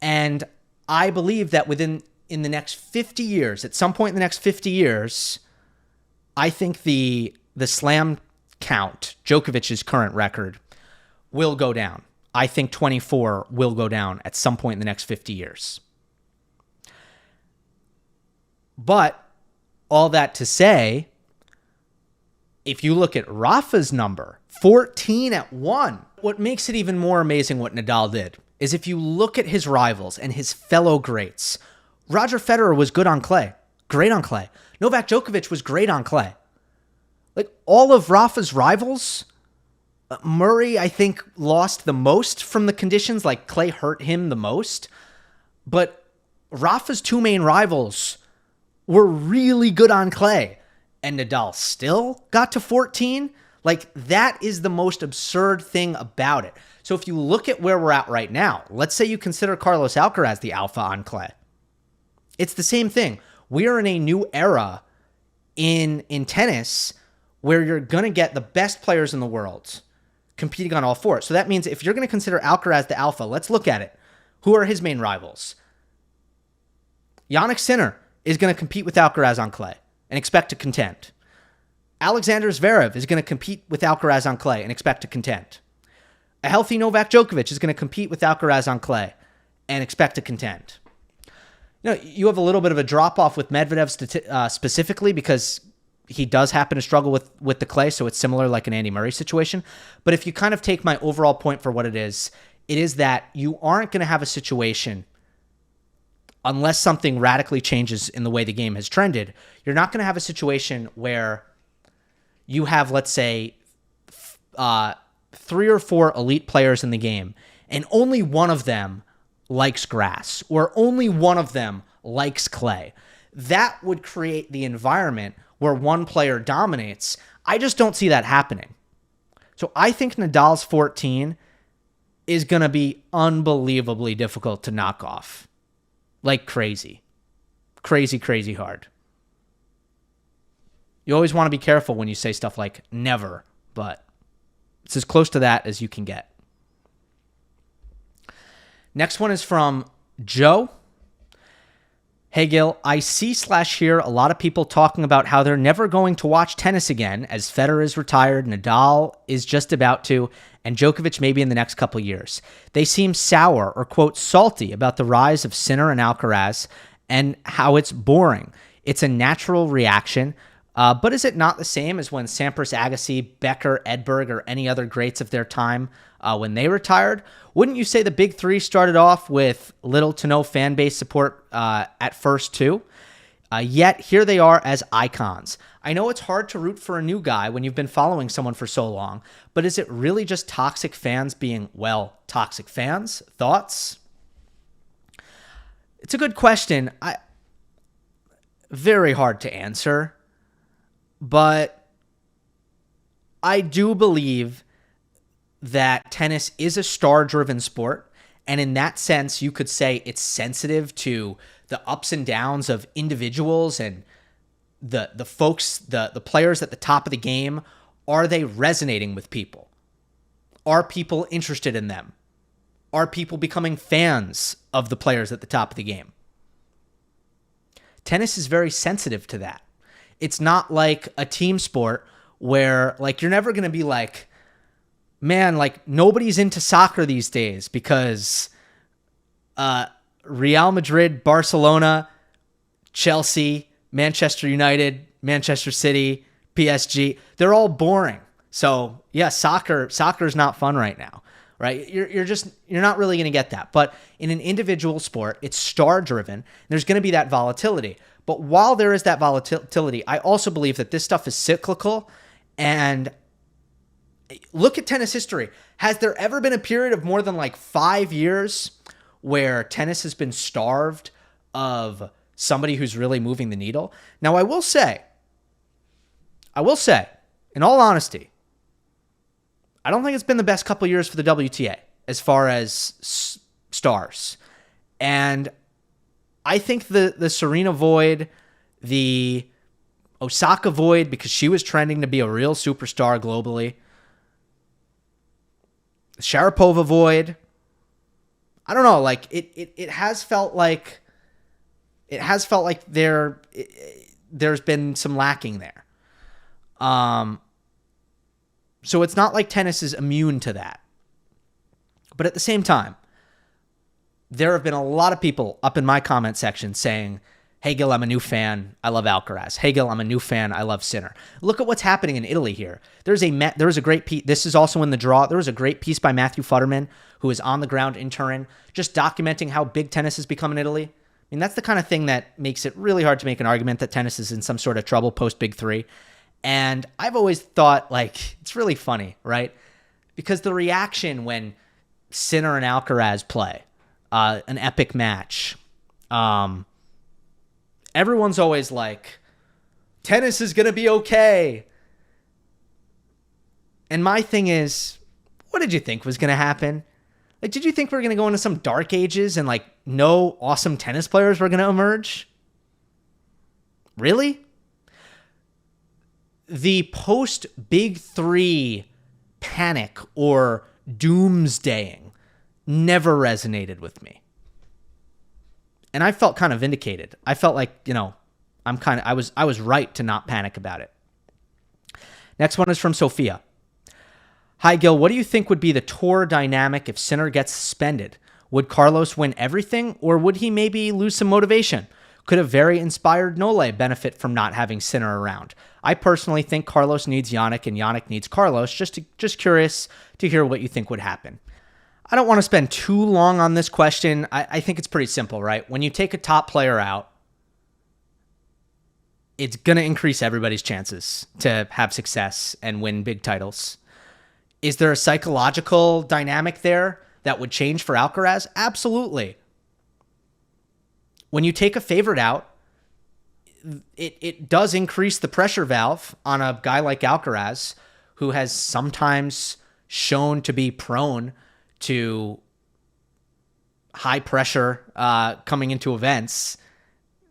And I believe that in the next 50 years, at some point in the next 50 years, I think the slam count, Djokovic's current record, will go down. I think 24 will go down at some point in the next 50 years. But all that to say, if you look at Rafa's number, 14 at 1, what makes it even more amazing what Nadal did is if you look at his rivals and his fellow greats, Roger Federer was good on clay, great on clay. Novak Djokovic was great on clay. Like all of Rafa's rivals, Murray, I think, lost the most from the conditions. Like clay hurt him the most. But Rafa's two main rivals were really good on clay. And Nadal still got to 14. Like that is the most absurd thing about it. So if you look at where we're at right now, let's say you consider Carlos Alcaraz the alpha on clay. It's the same thing. We are in a new era in tennis where you're going to get the best players in the world competing on all four. So that means if you're going to consider Alcaraz the alpha, let's look at it. Who are his main rivals? Jannik Sinner is going to compete with Alcaraz on clay and expect to contend. Alexander Zverev is going to compete with Alcaraz on clay and expect to contend. A healthy Novak Djokovic is going to compete with Alcaraz on clay and expect to contend. You have a little bit of a drop-off with Medvedev specifically because he does happen to struggle with the clay, so it's similar like an Andy Murray situation. But if you kind of take my overall point for what it is that you aren't going to have a situation, unless something radically changes in the way the game has trended, you're not going to have a situation where you have, let's say, 3 or 4 elite players in the game, and only one of them likes grass, or only one of them likes clay. That would create the environment where one player dominates. I just don't see that happening. So I think Nadal's 14 is going to be unbelievably difficult to knock off. Like crazy. Crazy, crazy hard. You always want to be careful when you say stuff like never, but it's as close to that as you can get. Next one is from Joe. Hey, Gill, I see/hear a lot of people talking about how they're never going to watch tennis again as Federer is retired, Nadal is just about to, and Djokovic maybe in the next couple years. They seem sour or, quote, salty about the rise of Sinner and Alcaraz and how it's boring. It's a natural reaction, but is it not the same as when Sampras, Agassi, Becker, Edberg, or any other greats of their time when they retired? Wouldn't you say the big three started off with little to no fan base support at first too? Yet here they are as icons. I know it's hard to root for a new guy when you've been following someone for so long, but is it really just toxic fans being, well, toxic fans? Thoughts? It's a good question. Very hard to answer, but I do believe that tennis is a star-driven sport, and in that sense, you could say it's sensitive to the ups and downs of individuals and the folks, the players at the top of the game. Are they resonating with people? Are people interested in them? Are people becoming fans of the players at the top of the game? Tennis is very sensitive to that. It's not like a team sport where, like, you're never going to be like, man, like, nobody's into soccer these days because Real Madrid, Barcelona, Chelsea, Manchester United, Manchester City, PSG, they're all boring. So, yeah, soccer is not fun right now, right? You're not really going to get that. But in an individual sport, it's star-driven. There's going to be that volatility. But while there is that volatility, I also believe that this stuff is cyclical. And look at tennis history. Has there ever been a period of more than like 5 years where tennis has been starved of somebody who's really moving the needle? Now, I will say, in all honesty, I don't think it's been the best couple of years for the WTA as far as stars. And I think the Serena void, the Osaka void, because she was trending to be a real superstar globally, Sharapova void, I don't know, like it has felt like there's been some lacking there. So it's not like tennis is immune to that. But at the same time, there have been a lot of people up in my comment section saying, hey, Gill, I'm a new fan. I love Alcaraz. Hey, Gill, I'm a new fan. I love Sinner. Look at what's happening in Italy here. There was a great piece. This is also in the draw. There was a great piece by Matthew Futterman, who is on the ground in Turin, just documenting how big tennis has become in Italy. I mean, that's the kind of thing that makes it really hard to make an argument that tennis is in some sort of trouble post Big Three. And I've always thought, like, it's really funny, right? Because the reaction when Sinner and Alcaraz play an epic match, everyone's always like, tennis is going to be okay. And my thing is, what did you think was going to happen? Like, did you think we were going to go into some dark ages and, like, no awesome tennis players were going to emerge? Really? The post Big Three panic or doomsdaying never resonated with me. And I felt kind of vindicated. I felt like, I was right to not panic about it. Next one is from Sophia. Hi, Gill. What do you think would be the tour dynamic if Sinner gets suspended? Would Carlos win everything, or would he maybe lose some motivation? Could a very inspired Nole benefit from not having Sinner around? I personally think Carlos needs Jannik and Jannik needs Carlos. Just curious to hear what you think would happen. I don't want to spend too long on this question. I think it's pretty simple, right? When you take a top player out, it's going to increase everybody's chances to have success and win big titles. Is there a psychological dynamic there that would change for Alcaraz? Absolutely. When you take a favorite out, it does increase the pressure valve on a guy like Alcaraz, who has sometimes shown to be prone to high pressure coming into events,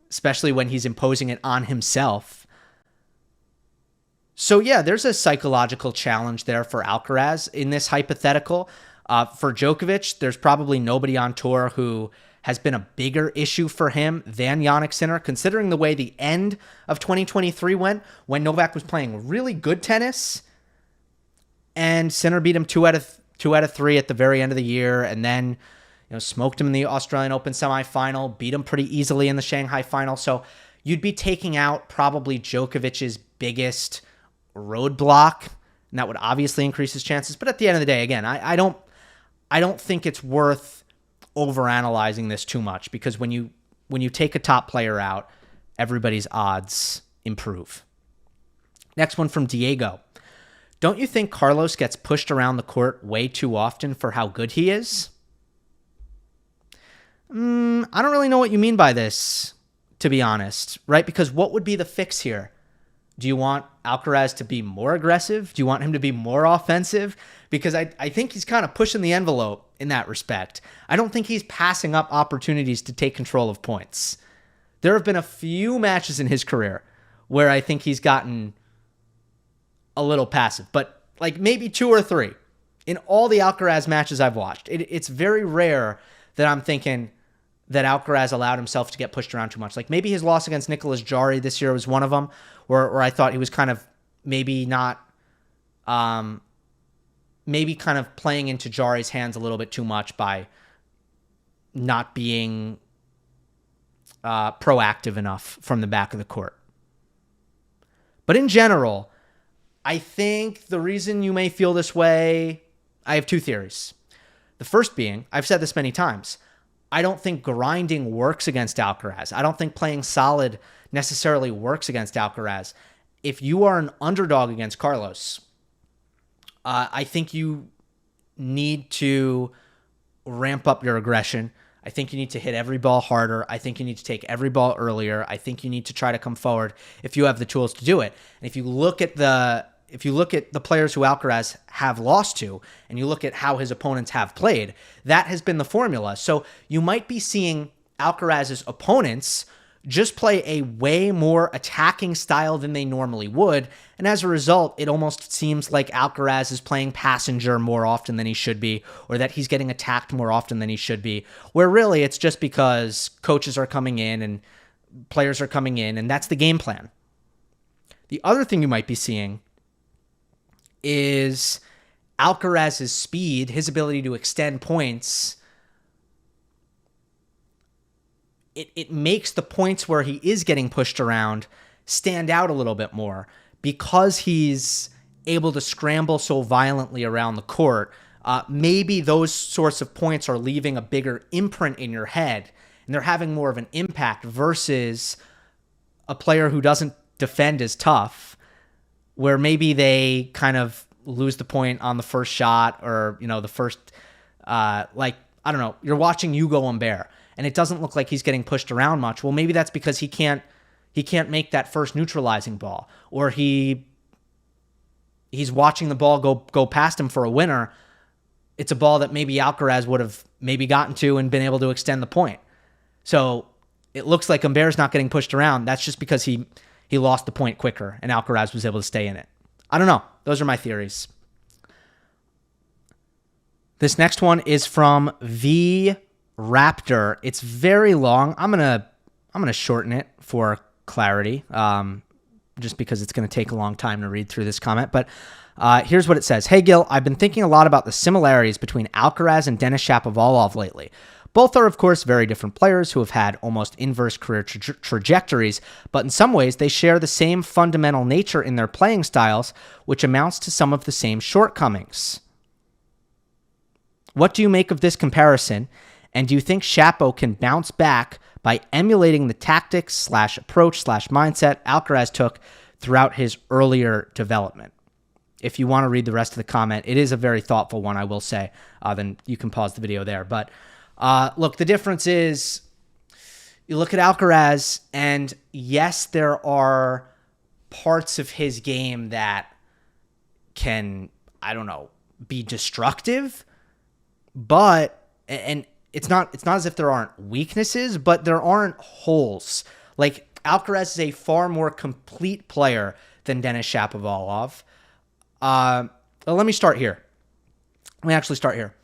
especially when he's imposing it on himself. So yeah, there's a psychological challenge there for Alcaraz in this hypothetical. For Djokovic, there's probably nobody on tour who has been a bigger issue for him than Jannik Sinner, considering the way the end of 2023 went, when Novak was playing really good tennis and Sinner beat him two out of three at the very end of the year, and then smoked him in the Australian Open semifinal, beat him pretty easily in the Shanghai final. So you'd be taking out probably Djokovic's biggest roadblock, and that would obviously increase his chances. But at the end of the day, again, I don't think it's worth overanalyzing this too much, because when you take a top player out, everybody's odds improve. Next one from Diego. Don't you think Carlos gets pushed around the court way too often for how good he is? I don't really know what you mean by this, to be honest, right? Because what would be the fix here? Do you want Alcaraz to be more aggressive? Do you want him to be more offensive? Because I think he's kind of pushing the envelope in that respect. I don't think he's passing up opportunities to take control of points. There have been a few matches in his career where I think he's gotten a little passive, but like maybe 2 or 3 in all the Alcaraz matches I've watched. It's very rare that I'm thinking that Alcaraz allowed himself to get pushed around too much. Like maybe his loss against Nicolas Jarry this year was one of them, where I thought he was kind of maybe not, maybe kind of playing into Jarry's hands a little bit too much by not being proactive enough from the back of the court. But in general, I think the reason you may feel this way, I have 2 theories. The first being, I've said this many times, I don't think grinding works against Alcaraz. I don't think playing solid necessarily works against Alcaraz. If you are an underdog against Carlos, I think you need to ramp up your aggression. I think you need to hit every ball harder. I think you need to take every ball earlier. I think you need to try to come forward if you have the tools to do it. And if you look at the players who Alcaraz have lost to, and you look at how his opponents have played, that has been the formula. So you might be seeing Alcaraz's opponents just play a way more attacking style than they normally would. And as a result, it almost seems like Alcaraz is playing passenger more often than he should be, or that he's getting attacked more often than he should be, where really it's just because coaches are coming in and players are coming in, and that's the game plan. The other thing you might be seeing is Alcaraz's speed, his ability to extend points. It makes the points where he is getting pushed around stand out a little bit more, because he's able to scramble so violently around the court. Maybe those sorts of points are leaving a bigger imprint in your head, and they're having more of an impact versus a player who doesn't defend as tough, where maybe they kind of lose the point on the first shot, or, the first, I don't know, you're watching Hugo Humbert, and it doesn't look like he's getting pushed around much. Well, maybe that's because he can't make that first neutralizing ball, or he's watching the ball go past him for a winner. It's a ball that maybe Alcaraz would have maybe gotten to and been able to extend the point. So it looks like Humbert's not getting pushed around. That's just because he lost the point quicker and Alcaraz was able to stay in it. I don't know. Those are my theories. This next one is from V Raptor. It's very long. I'm gonna shorten it for clarity, just because it's going to take a long time to read through this comment. But here's what it says. Hey, Gill, I've been thinking a lot about the similarities between Alcaraz and Denis Shapovalov lately. Both are, of course, very different players who have had almost inverse career trajectories, but in some ways they share the same fundamental nature in their playing styles, which amounts to some of the same shortcomings. What do you make of this comparison, and do you think Shapo can bounce back by emulating the tactics / approach / mindset Alcaraz took throughout his earlier development? If you want to read the rest of the comment, it is a very thoughtful one, I will say. Then you can pause the video there. But look, the difference is you look at Alcaraz, and yes, there are parts of his game that can, I don't know, be destructive, but, and it's not as if there aren't weaknesses, but there aren't holes. Like, Alcaraz is a far more complete player than Denis Shapovalov. Let me start here. Let me actually start here.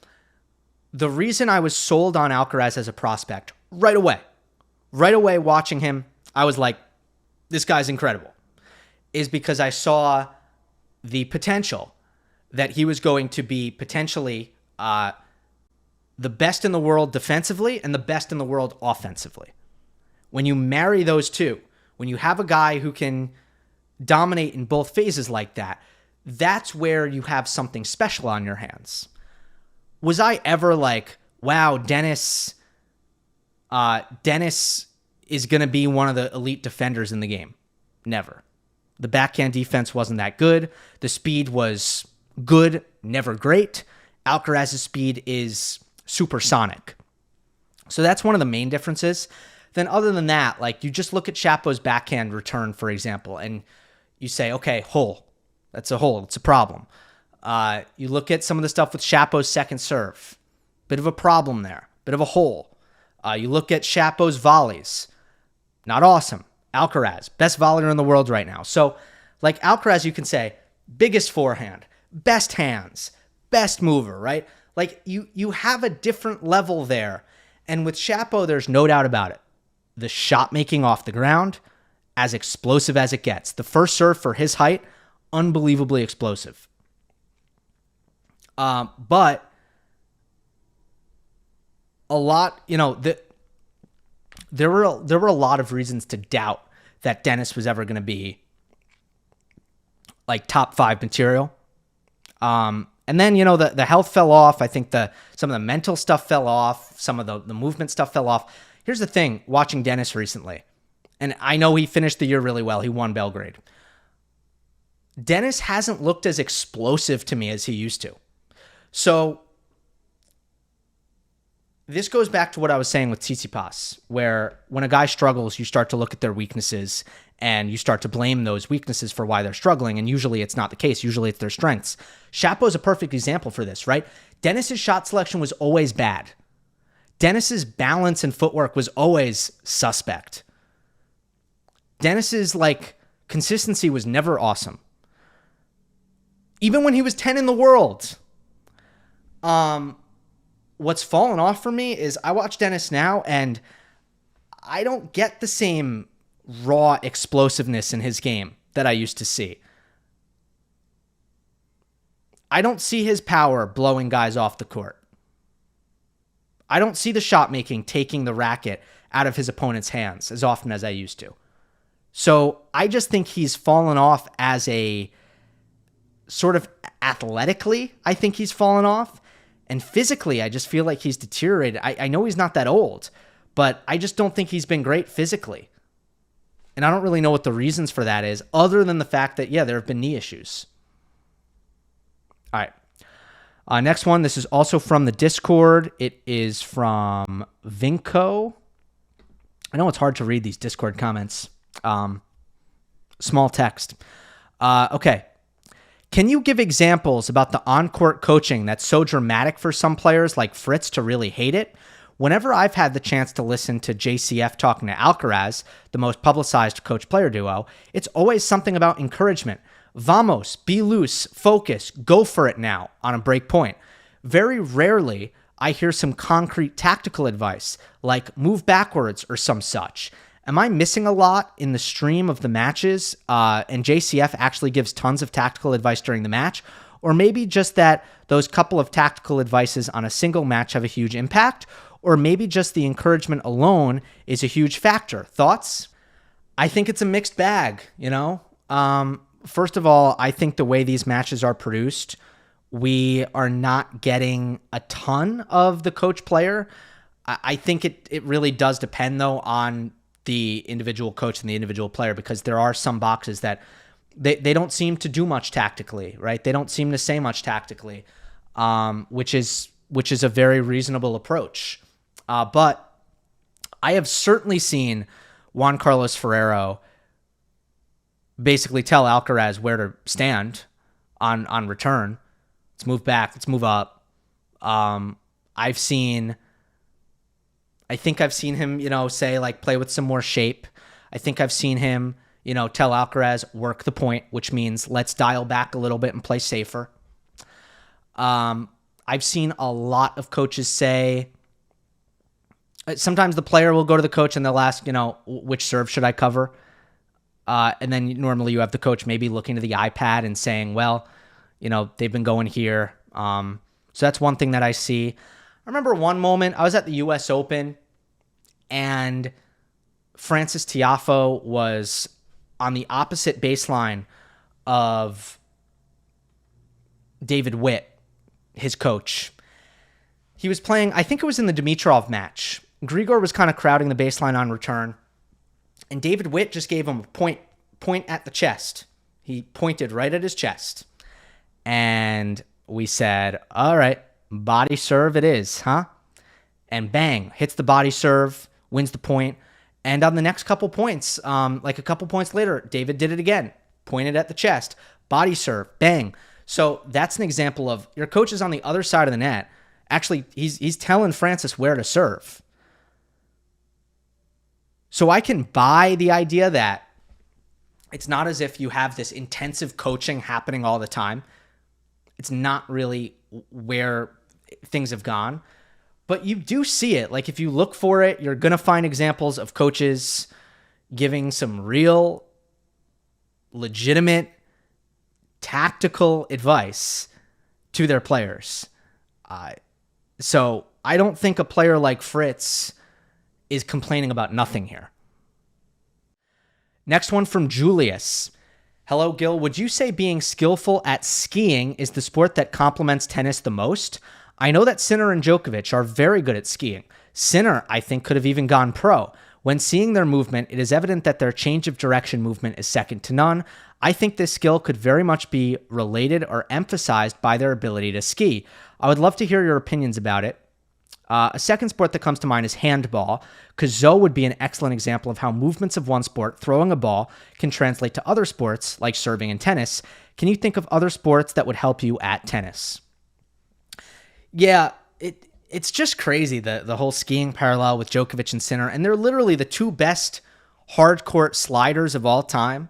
The reason I was sold on Alcaraz as a prospect right away watching him, I was like, this guy's incredible, is because I saw the potential that he was going to be potentially the best in the world defensively and the best in the world offensively. When you marry those two, when you have a guy who can dominate in both phases like that, that's where you have something special on your hands. Was I ever like, wow, Dennis is going to be one of the elite defenders in the game? Never. The backhand defense wasn't that good. The speed was good, never great. Alcaraz's speed is supersonic. So that's one of the main differences. Then other than that, like, you just look at Shapo's backhand return, for example, and you say, okay, hole. That's a hole. It's a problem. You look at some of the stuff with Shapo's second serve. Bit of a problem there. Bit of a hole. You look at Shapo's volleys. Not awesome. Alcaraz, best volleyer in the world right now. So, like, Alcaraz, you can say, biggest forehand, best hands, best mover, right? Like, you have a different level there. And with Shapo, there's no doubt about it. The shot making off the ground, as explosive as it gets. The first serve for his height, unbelievably explosive. But a lot, there were a lot of reasons to doubt that Dennis was ever going to be like top 5 material. And then, the health fell off. I think some of the mental stuff fell off. Some of the movement stuff fell off. Here's the thing, watching Dennis recently, and I know he finished the year really well. He won Belgrade. Dennis hasn't looked as explosive to me as he used to. So this goes back to what I was saying with Tsitsipas, where when a guy struggles, you start to look at their weaknesses and you start to blame those weaknesses for why they're struggling. And usually it's not the case. Usually it's their strengths. Shapo's a perfect example for this, right? Dennis's shot selection was always bad. Dennis's balance and footwork was always suspect. Dennis's consistency was never awesome. Even when he was 10 in the world. What's fallen off for me is I watch Dennis now and I don't get the same raw explosiveness in his game that I used to see. I don't see his power blowing guys off the court. I don't see the shot making taking the racket out of his opponent's hands as often as I used to. So I just think he's fallen off as a sort of athletically, I think he's fallen off. And physically, I just feel like he's deteriorated. I know he's not that old, but I just don't think he's been great physically. And I don't really know what the reasons for that is, other than the fact that, there have been knee issues. All right. Next one. This is also from the Discord. It is from Vinco. I know it's hard to read these Discord comments. Small text. Okay. Can you give examples about the on-court coaching that's so dramatic for some players like Fritz to really hate it? whenever I've had the chance to listen to JCF talking to Alcaraz, the most publicized coach-player duo, it's always something about encouragement. Vamos, be loose, focus, go for it now on a break point. Very rarely I hear some concrete tactical advice, like move backwards or some such. Am I missing a lot in the stream of the matches? And JCF actually gives tons of tactical advice during the match? Or maybe just that those couple of tactical advices on a single match have a huge impact? Or maybe just the encouragement alone is a huge factor. Thoughts? I think it's a mixed bag, you know? First of all, I think the way these matches are produced, we are not getting a ton of the coach player. I think it really does depend, though, on the individual coach and the individual player, because there are some boxes that they don't seem to do much tactically, right? They don't seem to say much tactically, which is a very reasonable approach. But I have certainly seen Juan Carlos Ferrero basically tell Alcaraz where to stand on return. Let's move back. Let's move up. I think I've seen him, say like play with some more shape. I think I've seen him, tell Alcaraz work the point, which means let's dial back a little bit and play safer. I've seen a lot of coaches say, sometimes the player will go to the coach and they'll ask, which serve should I cover? And then normally you have the coach maybe looking to the iPad and saying, well, they've been going here. So that's one thing that I see. I remember one moment I was at the U.S. Open and Francis Tiafoe was on the opposite baseline of David Witt, his coach. He was playing, I think it was in the Dimitrov match. Grigor was kind of crowding the baseline on return, and David Witt just gave him a point at the chest. He pointed right at his chest. And we said, all right, body serve it is, huh? And bang, hits the body serve, wins the point. And on the next couple points, like a couple points later, David did it again, pointed at the chest, body serve, bang. So that's an example of your coach is on the other side of the net. Actually, he's telling Francis where to serve. So I can buy the idea that it's not as if you have this intensive coaching happening all the time. It's not really where things have gone, but you do see it. Like if you look for it, you're going to find examples of coaches giving some real legitimate tactical advice to their players. So I don't think a player like Fritz is complaining about nothing here. Next one from Julius. Hello, Gill. Would you say being skillful at skiing is the sport that complements tennis the most? I know that Sinner and Djokovic are very good at skiing. Sinner, I think, could have even gone pro. When seeing their movement, it is evident that their change of direction movement is second to none. I think this skill could very much be related or emphasized by their ability to ski. I would love to hear your opinions about it. A second sport that comes to mind is handball. Kazoo would be an excellent example of how movements of one sport, throwing a ball, can translate to other sports like serving and tennis. Can you think of other sports that would help you at tennis? Yeah, it's just crazy, the whole skiing parallel with Djokovic and Sinner, and they're literally the two best hard-court sliders of all time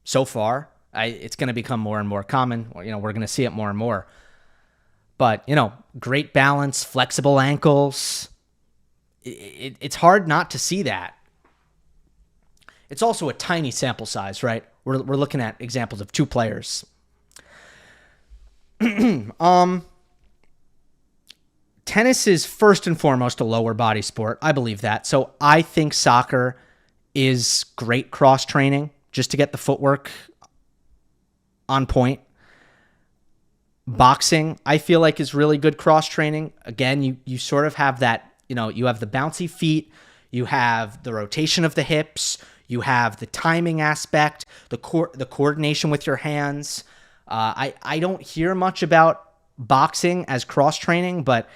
so far. It's going to become more and more common. We're going to see it more and more. But, great balance, flexible ankles. It's hard not to see that. It's also a tiny sample size, right? We're looking at examples of two players. Tennis is first and foremost a lower body sport. I believe that. So I think soccer is great cross training just to get the footwork on point. Boxing, I feel like, is really good cross training. Again, you sort of have that, you have the bouncy feet, you have the rotation of the hips, you have the timing aspect, the coordination with your hands. I don't hear much about boxing as cross training, but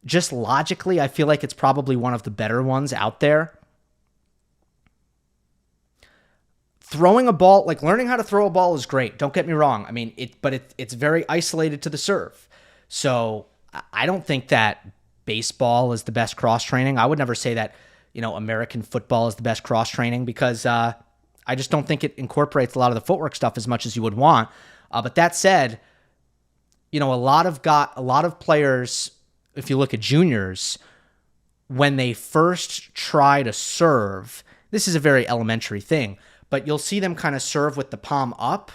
just logically, I feel like it's probably one of the better ones out there. Throwing a ball, like learning how to throw a ball is great. Don't get me wrong. I mean, it's very isolated to the serve. So I don't think that baseball is the best cross training. I would never say that, American football is the best cross training because I just don't think it incorporates a lot of the footwork stuff as much as you would want. But that said, a lot of players, if you look at juniors, when they first try to serve, this is a very elementary thing, but you'll see them kind of serve with the palm up,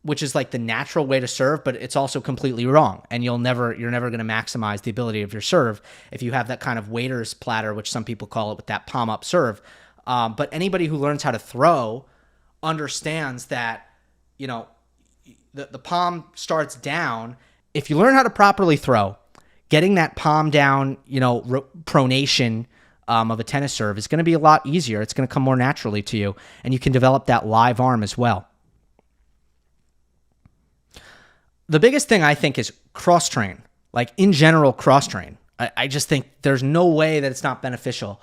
which is like the natural way to serve, but it's also completely wrong. And you're never going to maximize the ability of your serve if you have that kind of waiter's platter, which some people call it, with that palm up serve. But anybody who learns how to throw understands that, the palm starts down. If you learn how to properly throw, getting that palm down, pronation of a tennis serve is going to be a lot easier. It's going to come more naturally to you, and you can develop that live arm as well. The biggest thing I think is cross-train, like in general cross-train. I just think there's no way that it's not beneficial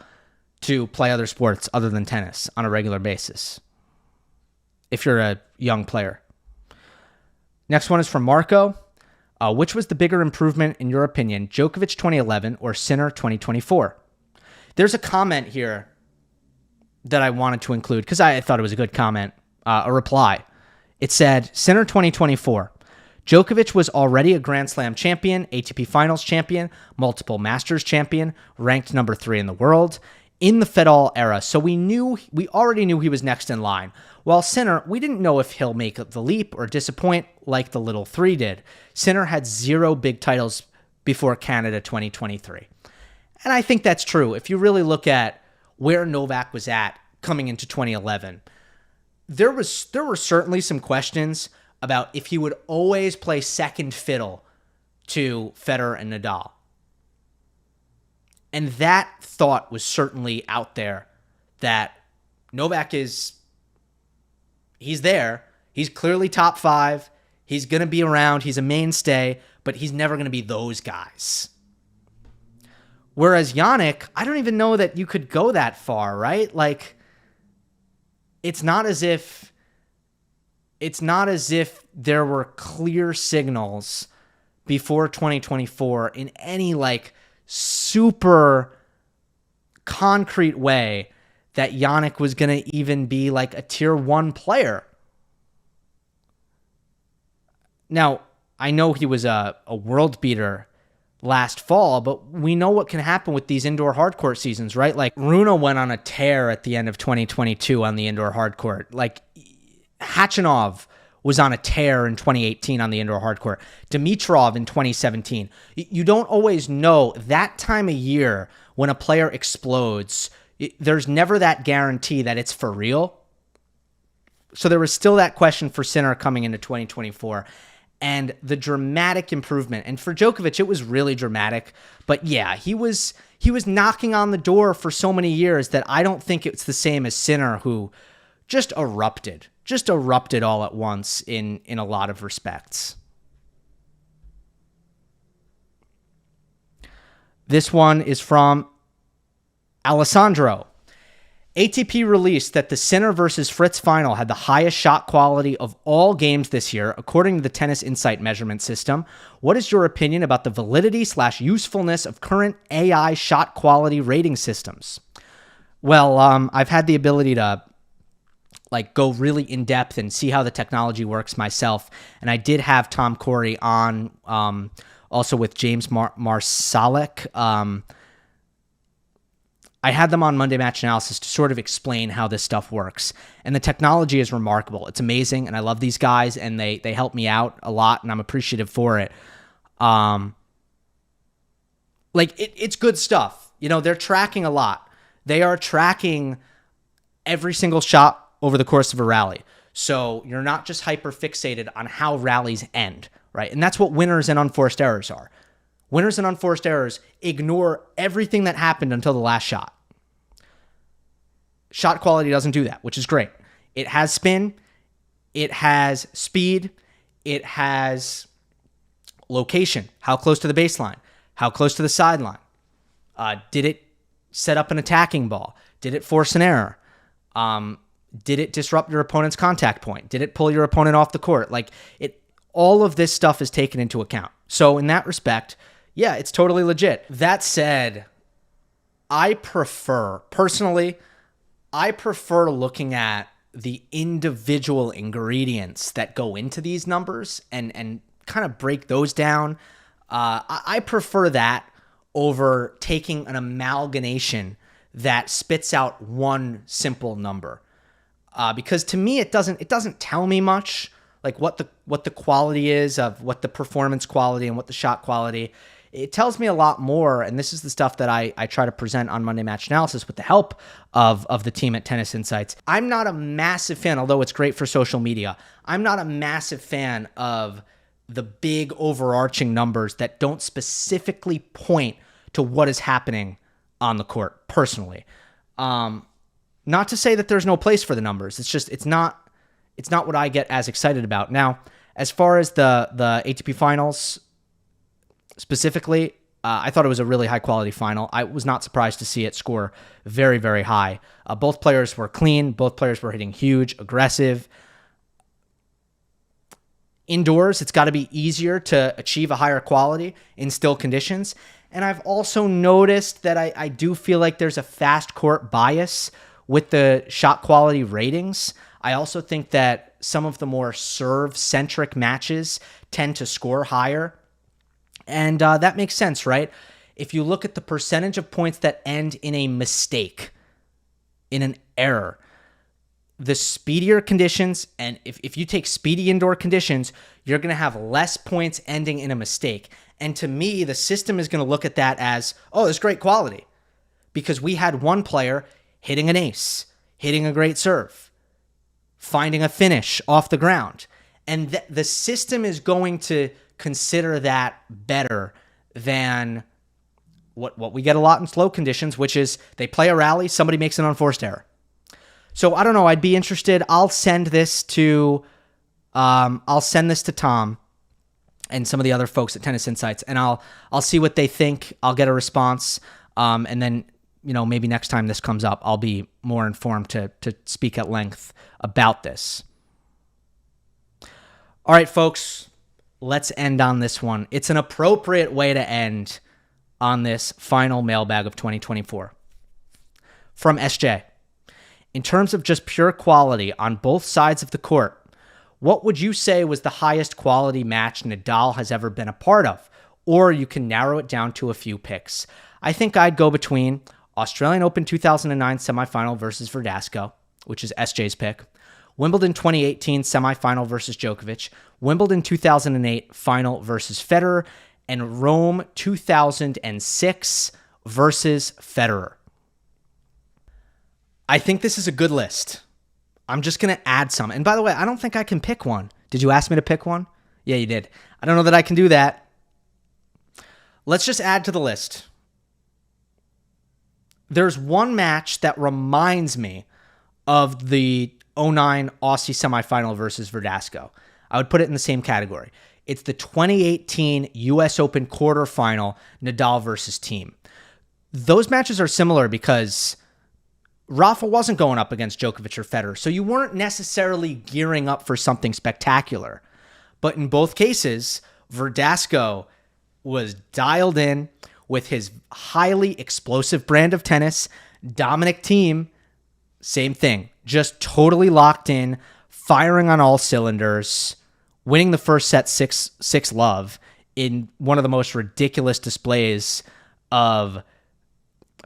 to play other sports other than tennis on a regular basis if you're a young player. Next one is from Marco. Which was the bigger improvement in your opinion, Djokovic 2011 or Sinner 2024? There's a comment here that I wanted to include because I thought it was a good comment, a reply. It said, Sinner 2024. Djokovic was already a Grand Slam champion, ATP Finals champion, multiple Masters champion, ranked number 3 in the world in the Fedal era. So we already knew he was next in line. While Sinner, we didn't know if he'll make the leap or disappoint like the little 3 did. Sinner had 0 big titles before Canada 2023. And I think that's true. If you really look at where Novak was at coming into 2011, there were certainly some questions about if he would always play second fiddle to Federer and Nadal. And that thought was certainly out there that Novak he's there. He's clearly top 5. He's going to be around. He's a mainstay, but he's never going to be those guys. Whereas Jannik, I don't even know that you could go that far, right? Like, it's not as if there were clear signals before 2024 in any like super concrete way that Jannik was going to even be like a tier 1 player. Now, I know he was a world beater last fall, but we know what can happen with these indoor hardcourt seasons, right? Like Rune went on a tear at the end of 2022 on the indoor hardcourt. Like Khachanov was on a tear in 2018 on the indoor hardcourt. Dimitrov in 2017. You don't always know that time of year when a player explodes. There's never that guarantee that it's for real. So there was still that question for Sinner coming into 2024. And the dramatic improvement. And for Djokovic, it was really dramatic. But yeah, he was knocking on the door for so many years that I don't think it's the same as Sinner, who just erupted all at once in a lot of respects. This one is from Alessandro. ATP released that the Sinner versus Fritz final had the highest shot quality of all games this year, according to the Tennis Insight measurement system. What is your opinion about the validity/usefulness of current AI shot quality rating systems? Well, I've had the ability to like go really in depth and see how the technology works myself. And I did have Tom Corey on, also with James Marsalek. I had them on Monday Match Analysis to sort of explain how this stuff works. And the technology is remarkable. It's amazing. And I love these guys, and they help me out a lot, and I'm appreciative for it. It's good stuff. They're tracking a lot. They are tracking every single shot over the course of a rally. So you're not just hyper fixated on how rallies end, right? And that's what winners and unforced errors are. Winners and unforced errors ignore everything that happened until the last shot. Shot quality doesn't do that, which is great. It has spin, it has speed, it has location, how close to the baseline, how close to the sideline. Did it set up an attacking ball? Did it force an error? Did it disrupt your opponent's contact point? Did it pull your opponent off the court? All of this stuff is taken into account. So in that respect, yeah, it's totally legit. That said, personally, I prefer looking at the individual ingredients that go into these numbers and kind of break those down. I prefer that over taking an amalgamation that spits out one simple number. Because to me, it doesn't tell me much, like what the quality is of what the performance quality and what the shot quality. It tells me a lot more, and this is the stuff that I try to present on Monday Match Analysis with the help of the team at Tennis Insights. I'm not a massive fan, although it's great for social media, I'm not a massive fan of the big overarching numbers that don't specifically point to what is happening on the court, personally. Not to say that there's no place for the numbers. It's just, it's not what I get as excited about. Now, as far as the ATP Finals specifically, I thought it was a really high-quality final. I was not surprised to see it score very, very high. Both players were clean. Both players were hitting huge, aggressive. Indoors, it's got to be easier to achieve a higher quality in still conditions. And I've also noticed that I do feel like there's a fast court bias with the shot quality ratings. I also think that some of the more serve-centric matches tend to score higher. And that makes sense, right? If you look at the percentage of points that end in a mistake, in an error, the speedier conditions, and if you take speedy indoor conditions, you're going to have less points ending in a mistake. And to me, the system is going to look at that as, oh, it's great quality. Because we had one player hitting an ace, hitting a great serve, finding a finish off the ground. And the system is going to consider that better than what we get a lot in slow conditions, which is they play a rally, somebody makes an unforced error. So I don't know, I'd be interested. I'll send this to Tom and some of the other folks at Tennis Insights, and I'll see what they think. I'll get a response, and then maybe next time this comes up, I'll be more informed to speak at length about this. All right, folks, let's end on this one. It's an appropriate way to end on this final mailbag of 2024. From SJ. In terms of just pure quality on both sides of the court, what would you say was the highest quality match Nadal has ever been a part of? Or you can narrow it down to a few picks. I think I'd go between Australian Open 2009 semifinal versus Verdasco, which is SJ's pick, Wimbledon 2018 semifinal versus Djokovic, Wimbledon 2008 final versus Federer, and Rome 2006 versus Federer. I think this is a good list. I'm just going to add some. And by the way, I don't think I can pick one. Did you ask me to pick one? Yeah, you did. I don't know that I can do that. Let's just add to the list. There's one match that reminds me of the 2009 Aussie semifinal versus Verdasco. I would put it in the same category. It's the 2018 US Open quarterfinal, Nadal versus Thiem. Those matches are similar because Rafa wasn't going up against Djokovic or Federer, so you weren't necessarily gearing up for something spectacular. But in both cases, Verdasco was dialed in with his highly explosive brand of tennis. Dominic Thiem, same thing, just totally locked in, firing on all cylinders, winning the first set 6-love in one of the most ridiculous displays of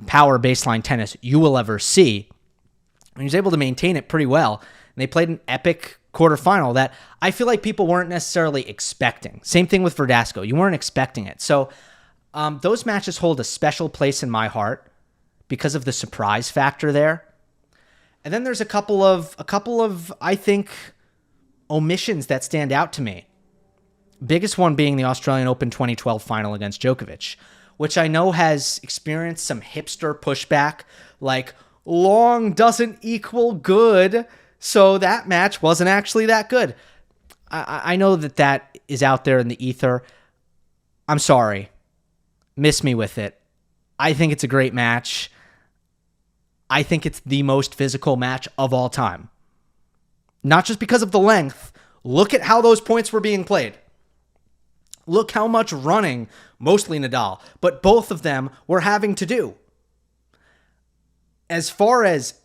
power baseline tennis you will ever see. And he was able to maintain it pretty well. And they played an epic quarterfinal that I feel like people weren't necessarily expecting. Same thing with Verdasco. You weren't expecting it. So those matches hold a special place in my heart because of the surprise factor there. And then there's a couple of I think omissions that stand out to me. Biggest one being the Australian Open 2012 final against Djokovic, which I know has experienced some hipster pushback, like long doesn't equal good, so that match wasn't actually that good. I know that is out there in the ether. I'm sorry. Miss me with it. I think it's a great match. I think it's the most physical match of all time. Not just because of the length. Look at how those points were being played. Look how much running, mostly Nadal, but both of them were having to do. As far as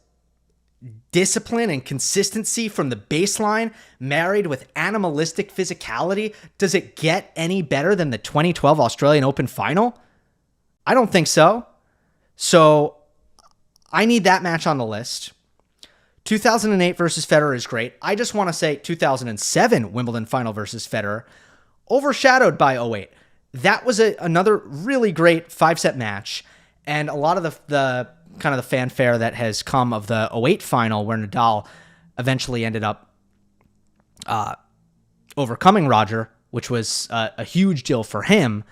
discipline and consistency from the baseline married with animalistic physicality, does it get any better than the 2012 Australian Open final? I don't think so. So I need that match on the list. 2008 versus Federer is great. I just want to say 2007 Wimbledon final versus Federer, overshadowed by 08. That was another really great 5-set match. And a lot of the kind of the fanfare that has come of the 08 final where Nadal eventually ended up overcoming Roger, which was a huge deal for him,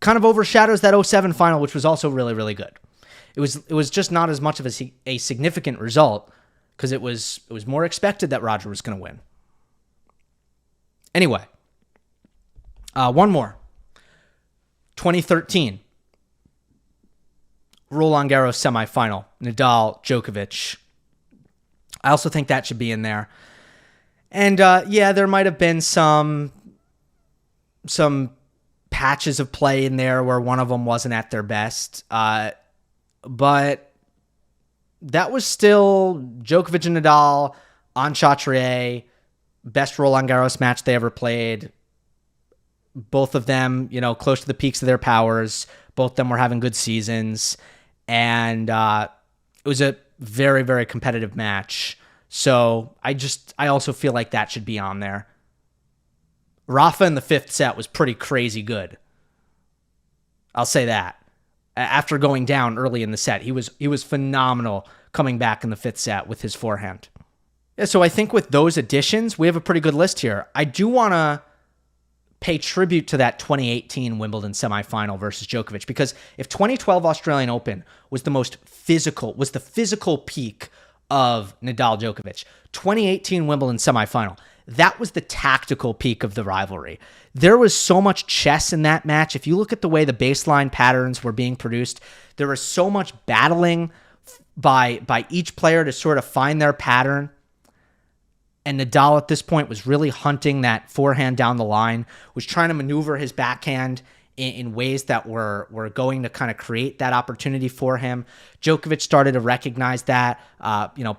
kind of overshadows that 07 final, which was also really, really good. It was just not as much of a significant result because it was more expected that Roger was going to win. Anyway, one more. 2013. Roland Garros semifinal. Nadal, Djokovic. I also think that should be in there. And yeah, there might have been some patches of play in there where one of them wasn't at their best. But that was still Djokovic and Nadal on Chatrier, best Roland Garros match they ever played. Both of them, close to the peaks of their powers. Both of them were having good seasons. And it was a very, very competitive match. So I also feel like that should be on there. Rafa in the 5th set was pretty crazy good. I'll say that. After going down early in the set, he was phenomenal coming back in the 5th set with his forehand. Yeah, so I think with those additions, we have a pretty good list here. I do want to pay tribute to that 2018 Wimbledon semifinal versus Djokovic, because if 2012 Australian Open was the physical peak of Nadal Djokovic, 2018 Wimbledon semifinal, that was the tactical peak of the rivalry. There was so much chess in that match. If you look at the way the baseline patterns were being produced, there was so much battling by each player to sort of find their pattern. And Nadal at this point was really hunting that forehand down the line, was trying to maneuver his backhand in ways that were going to kind of create that opportunity for him. Djokovic started to recognize that,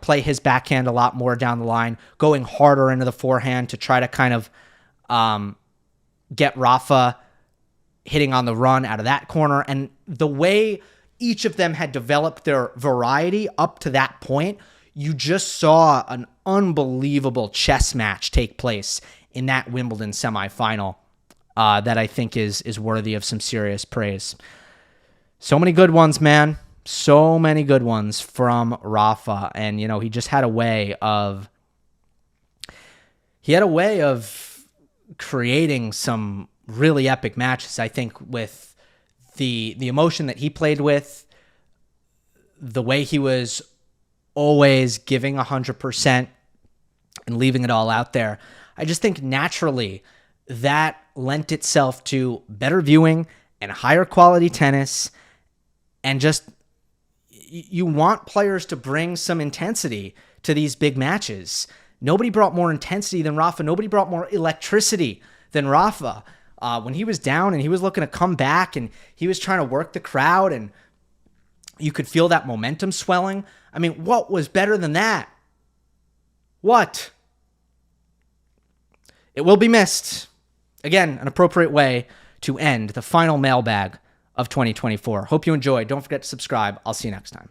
play his backhand a lot more down the line, going harder into the forehand to try to kind of get Rafa hitting on the run out of that corner. And the way each of them had developed their variety up to that point, you just saw an unbelievable chess match take place in that Wimbledon semifinal that I think is worthy of some serious praise. So many good ones, man. So many good ones from Rafa. And, he just had a way of creating some really epic matches, I think, with the emotion that he played with, the way he was always giving 100% and leaving it all out there. I just think naturally that lent itself to better viewing and higher quality tennis. And just, you want players to bring some intensity to these big matches. Nobody brought more intensity than Rafa. Nobody brought more electricity than Rafa. When he was down and he was looking to come back and he was trying to work the crowd and you could feel that momentum swelling. I mean, what was better than that? What? It will be missed. Again, an appropriate way to end the final mailbag of 2024. Hope you enjoyed. Don't forget to subscribe. I'll see you next time.